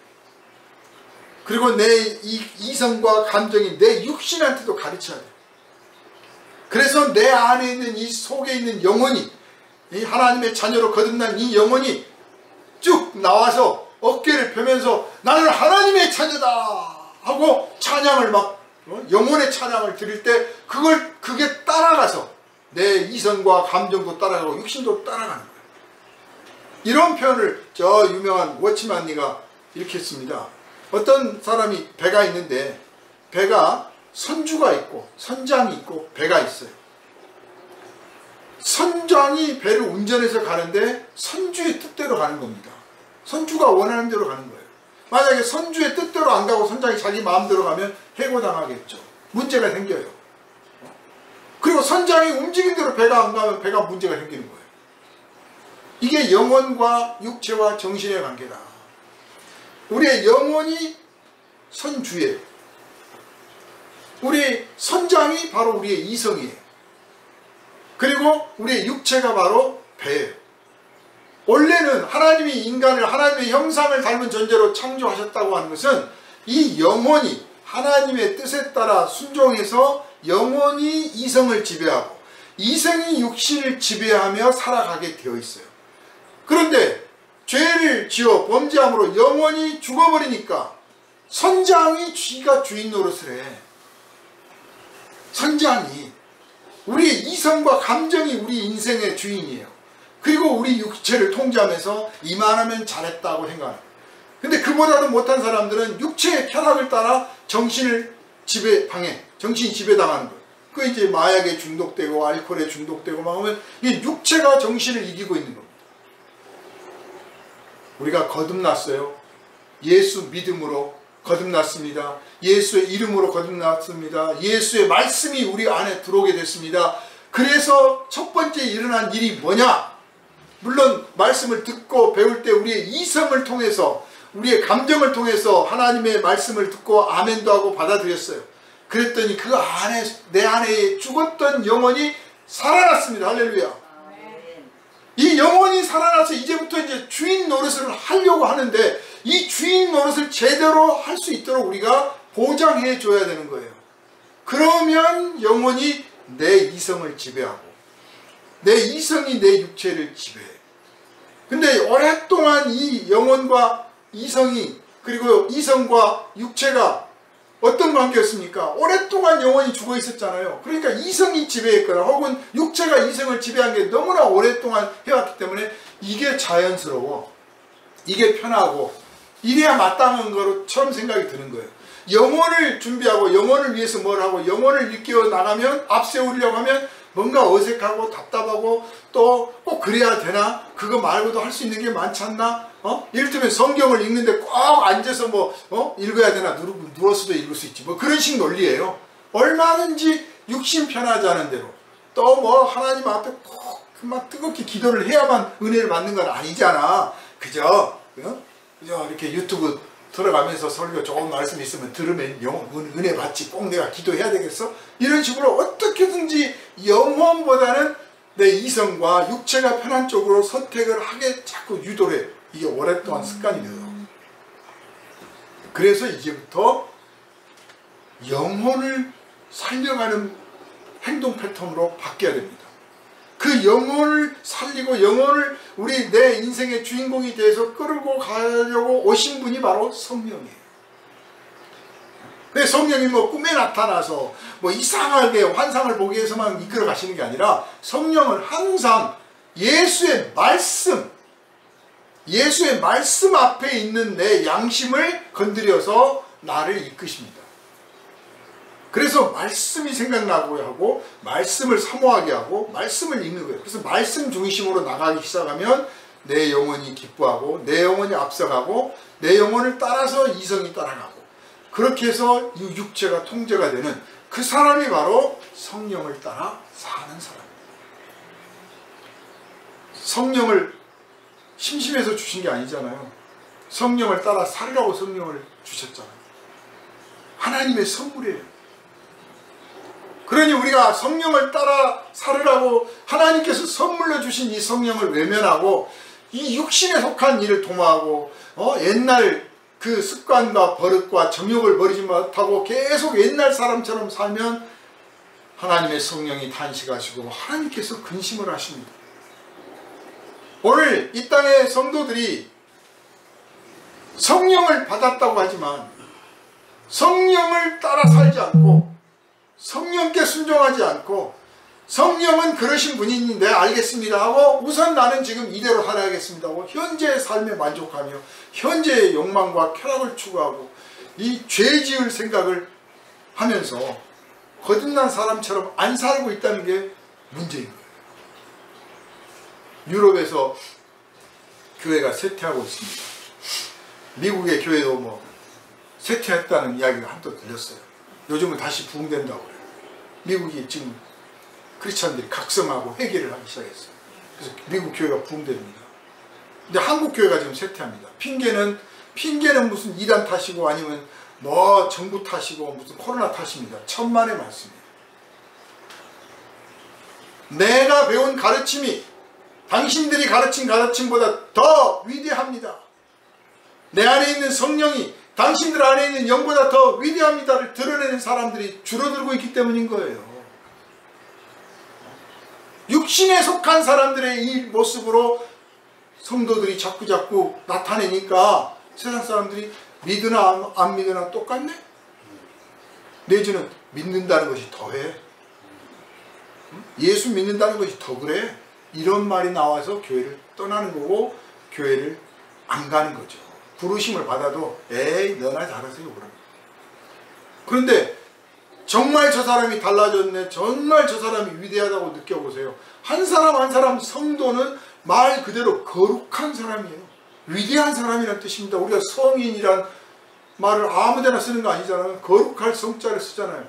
그리고 내 이 이성과 감정이 내 육신한테도 가르쳐야 돼. 그래서 내 안에 있는 이 속에 있는 영혼이 이 하나님의 자녀로 거듭난 이 영혼이 쭉 나와서 어깨를 펴면서 나는 하나님의 자녀다 하고 찬양을 막 영혼의 찬양을 드릴 때 그게 따라가서 내 이성과 감정도 따라가고 육신도 따라가는 거예요. 이런 표현을 저 유명한 워치만니가 이렇게 했습니다. 어떤 사람이 배가 있는데 배가 선주가 있고 선장이 있고 배가 있어요. 선장이 배를 운전해서 가는데 선주의 뜻대로 가는 겁니다. 선주가 원하는 대로 가는 거예요. 만약에 선주의 뜻대로 안 가고 선장이 자기 마음대로 가면 해고당하겠죠. 문제가 생겨요. 그리고 선장이 움직인 대로 배가 안 가면 배가 문제가 생기는 거예요. 이게 영혼과 육체와 정신의 관계다. 우리의 영혼이 선주예요. 우리 선장이 바로 우리의 이성이에요. 그리고 우리의 육체가 바로 배예요. 원래는 하나님이 인간을 하나님의 형상을 닮은 존재로 창조하셨다고 하는 것은 이 영혼이 하나님의 뜻에 따라 순종해서 영혼이 이성을 지배하고 이성이 육신을 지배하며 살아가게 되어 있어요. 그런데 죄를 지어 범죄함으로 영혼이 죽어버리니까 선장이 쥐가 주인 노릇을 해. 선장이 우리의 이성과 감정이 우리 인생의 주인이에요. 그리고 우리 육체를 통제하면서 이만하면 잘했다고 생각해요. 근데 그보다도 못한 사람들은 육체의 쾌락을 따라 정신을 정신이 지배당하는 거예요. 그 이제 마약에 중독되고 알코올에 중독되고 막 하면 이 육체가 정신을 이기고 있는 겁니다. 우리가 거듭났어요. 예수 믿음으로 거듭났습니다. 예수의 이름으로 거듭났습니다. 예수의 말씀이 우리 안에 들어오게 됐습니다. 그래서 첫 번째 일어난 일이 뭐냐? 물론 말씀을 듣고 배울 때 우리의 이성을 통해서 우리의 감정을 통해서 하나님의 말씀을 듣고 아멘도 하고 받아들였어요. 그랬더니 그 안에 내 안에 죽었던 영혼이 살아났습니다. 할렐루야. 이 영혼이 살아나서 이제부터 이제 주인 노릇을 하려고 하는데 이 주인 노릇을 제대로 할 수 있도록 우리가 보장해 줘야 되는 거예요. 그러면 영혼이 내 이성을 지배하고 내 이성이 내 육체를 지배해. 근데 오랫동안 이 영혼과 이성이 그리고 이성과 육체가 어떤 관계였습니까? 오랫동안 영혼이 죽어 있었잖아요. 그러니까 이성이 지배했거나 혹은 육체가 이성을 지배한 게 너무나 오랫동안 해왔기 때문에 이게 자연스러워. 이게 편하고 이래야 마땅한 거처럼 생각이 드는 거예요. 영혼을 준비하고 영혼을 위해서 뭘 하고 영혼을 일깨워 나가면 앞세우려고 하면 뭔가 어색하고 답답하고 또 꼭 그래야 되나? 그거 말고도 할 수 있는 게 많지 않나? 이를테면 성경을 읽는데 꼭 앉아서 읽어야 되나? 누워서도 읽을 수 있지. 뭐 그런 식 논리예요. 얼마든지 육신 편하지 않은 대로 또 하나님 앞에 꼭 막 뜨겁게 기도를 해야만 은혜를 받는 건 아니잖아. 그저 이렇게 유튜브 들어가면서 설교 좋은 말씀 있으면 들으면 은혜 받지 꼭 내가 기도해야 되겠어? 이런 식으로 어떻게든지 영혼보다는 내 이성과 육체가 편한 쪽으로 선택을 하게 자꾸 유도를 해. 이게 오랫동안 습관이 돼요. 그래서 이제부터 영혼을 살려가는 행동 패턴으로 바뀌어야 됩니다. 그 영혼을 살리고 영혼을 내 인생의 주인공이 돼서 끌고 가려고 오신 분이 바로 성령이에요. 근데 성령이 뭐 꿈에 나타나서 뭐 이상하게 환상을 보기 위해서만 이끌어 가시는 게 아니라 성령은 항상 예수의 말씀 앞에 있는 내 양심을 건드려서 나를 이끄십니다. 그래서 말씀이 생각나고 하고 말씀을 사모하게 하고 말씀을 읽는 거예요. 그래서 말씀 중심으로 나가기 시작하면 내 영혼이 기뻐하고 내 영혼이 앞서가고 내 영혼을 따라서 이성이 따라가고 그렇게 해서 이 육체가 통제가 되는 그 사람이 바로 성령을 따라 사는 사람입니다. 성령을 심심해서 주신 게 아니잖아요. 성령을 따라 살으라고 성령을 주셨잖아요. 하나님의 선물이에요. 그러니 우리가 성령을 따라 살으라고 하나님께서 선물로 주신 이 성령을 외면하고 이 육신에 속한 일을 도모하고 옛날 그 습관과 버릇과 정욕을 버리지 못하고 계속 옛날 사람처럼 살면 하나님의 성령이 탄식하시고 하나님께서 근심을 하십니다. 오늘 이 땅의 성도들이 성령을 받았다고 하지만 성령을 따라 살지 않고 성령께 순종하지 않고 성령은 그러신 분이니 네 알겠습니다 하고 우선 나는 지금 이대로 살아야겠습니다 하고 현재의 삶에 만족하며 현재의 욕망과 쾌락을 추구하고 이 죄 지을 생각을 하면서 거듭난 사람처럼 안 살고 있다는 게 문제인 거예요. 유럽에서 교회가 쇠퇴하고 있습니다. 미국의 교회도 뭐 쇠퇴했다는 이야기가 한껏 들렸어요. 요즘은 다시 부흥된다고 그래요. 미국이 지금 크리스찬들이 각성하고 회개를 하기 시작했어요. 그래서 미국 교회가 부흥됩니다. 근데 한국 교회가 지금 쇠퇴합니다. 핑계는 무슨 이단 탓이고 아니면 뭐 정부 탓이고 무슨 코로나 탓입니다. 천만의 말씀이에요. 내가 배운 가르침이 당신들이 가르친 가르침보다 더 위대합니다. 내 안에 있는 성령이 당신들 안에 있는 영보다 더 위대합니다를 드러내는 사람들이 줄어들고 있기 때문인 거예요. 육신에 속한 사람들의 이 모습으로 성도들이 자꾸 나타내니까 세상 사람들이 믿으나 안 믿으나 똑같네? 내지는 믿는다는 것이 더해? 예수 믿는다는 것이 더 그래? 이런 말이 나와서 교회를 떠나는 거고 교회를 안 가는 거죠. 부르심을 받아도 에이 너나 잘하세요 그러면. 그런데 정말 저 사람이 달라졌네, 정말 저 사람이 위대하다고 느껴보세요. 한 사람 한 사람 성도는 말 그대로 거룩한 사람이에요. 위대한 사람이라는 뜻입니다. 우리가 성인이란 말을 아무데나 쓰는 거 아니잖아요. 거룩할 성자를 쓰잖아요.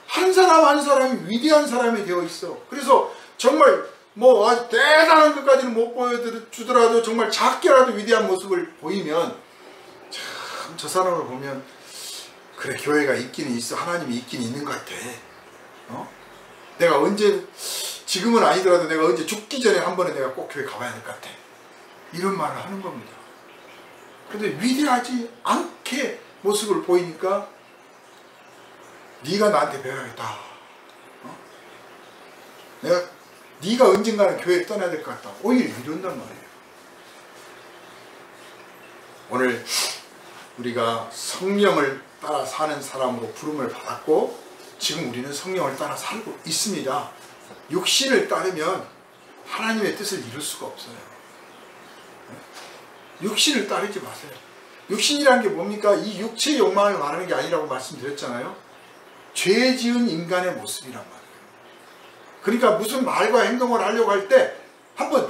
한 사람 한 사람이 위대한 사람이 되어 있어. 그래서 정말 뭐 아주 대단한 것까지는 못 보여주더라도 정말 작게라도 위대한 모습을 보이면 참 저 사람을 보면 그래 교회가 있기는 있어. 하나님이 있긴 있는 것 같아. 내가 언제 지금은 아니더라도 내가 언제 죽기 전에 한 번은 내가 꼭 교회 가봐야 될 것 같아. 이런 말을 하는 겁니다. 그런데 위대하지 않게 모습을 보이니까 네가 나한테 배워야겠다. 네가 언젠가는 교회를 떠나야 될 것 같다. 오히려 이런단 말이에요. 오늘 우리가 성령을 따라 사는 사람으로 부름을 받았고 지금 우리는 성령을 따라 살고 있습니다. 육신을 따르면 하나님의 뜻을 이룰 수가 없어요. 육신을 따르지 마세요. 육신이라는 게 뭡니까? 이 육체의 욕망을 말하는 게 아니라고 말씀드렸잖아요. 죄 지은 인간의 모습이란 말이에요. 그러니까 무슨 말과 행동을 하려고 할 때 한번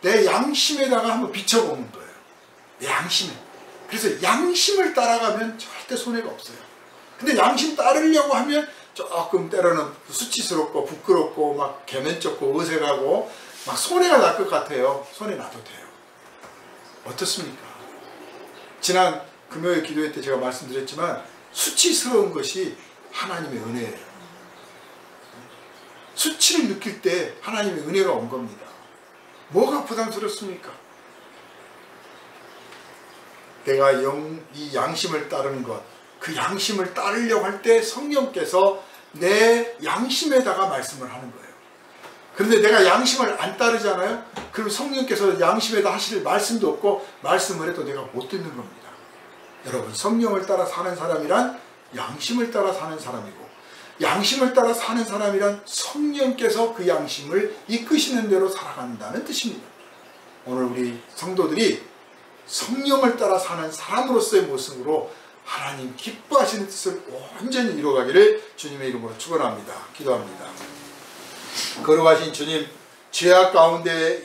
내 양심에다가 한번 비춰보는 거예요. 내 양심에. 그래서 양심을 따라가면 절대 손해가 없어요. 근데 양심 따르려고 하면 조금 때로는 수치스럽고 부끄럽고 막 개면쩍고 어색하고 막 손해가 날 것 같아요. 손해 나도 돼요. 어떻습니까? 지난 금요일 기도회 때 제가 말씀드렸지만 수치스러운 것이 하나님의 은혜예요. 수치를 느낄 때 하나님의 은혜가 온 겁니다. 뭐가 부담스럽습니까? 내가 이 양심을 따르는 것, 그 양심을 따르려고 할 때 성령께서 내 양심에다가 말씀을 하는 거예요. 그런데 내가 양심을 안 따르잖아요? 그럼 성령께서 양심에다 하실 말씀도 없고 말씀을 해도 내가 못 듣는 겁니다. 여러분 성령을 따라 사는 사람이란 양심을 따라 사는 사람이고, 양심을 따라 사는 사람이란 성령께서 그 양심을 이끄시는 대로 살아간다는 뜻입니다. 오늘 우리 성도들이 성령을 따라 사는 사람으로서의 모습으로 하나님 기뻐하시는 뜻을 온전히 이루어가기를 주님의 이름으로 축원합니다. 기도합니다. 거룩하신 주님, 죄악 가운데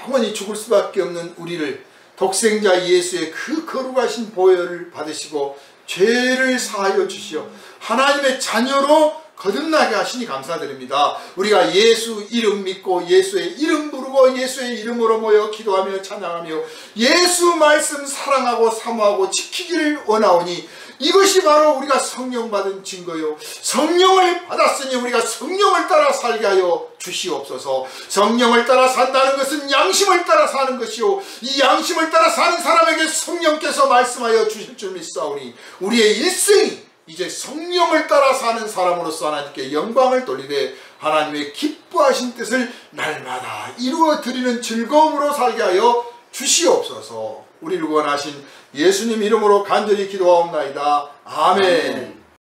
영원히 죽을 수밖에 없는 우리를 독생자 예수의 그 거룩하신 보혈을 받으시고 죄를 사하여 주시어 하나님의 자녀로 거듭나게 하시니 감사드립니다. 우리가 예수 이름 믿고 예수의 이름 부르고 예수의 이름으로 모여 기도하며 찬양하며 예수 말씀 사랑하고 사모하고 지키기를 원하오니 이것이 바로 우리가 성령 받은 증거요, 성령을 받았으니 우리가 성령을 따라 살게 하여 주시옵소서. 성령을 따라 산다는 것은 양심을 따라 사는 것이요, 이 양심을 따라 사는 사람에게 성령께서 말씀하여 주실 줄 믿사오니 우리의 일생이 이제 성령을 따라 사는 사람으로서 하나님께 영광을 돌리되 하나님의 기뻐하신 뜻을 날마다 이루어 드리는 즐거움으로 살게 하여 주시옵소서. 우리를 구원하신 예수님 이름으로 간절히 기도하옵나이다. 아멘.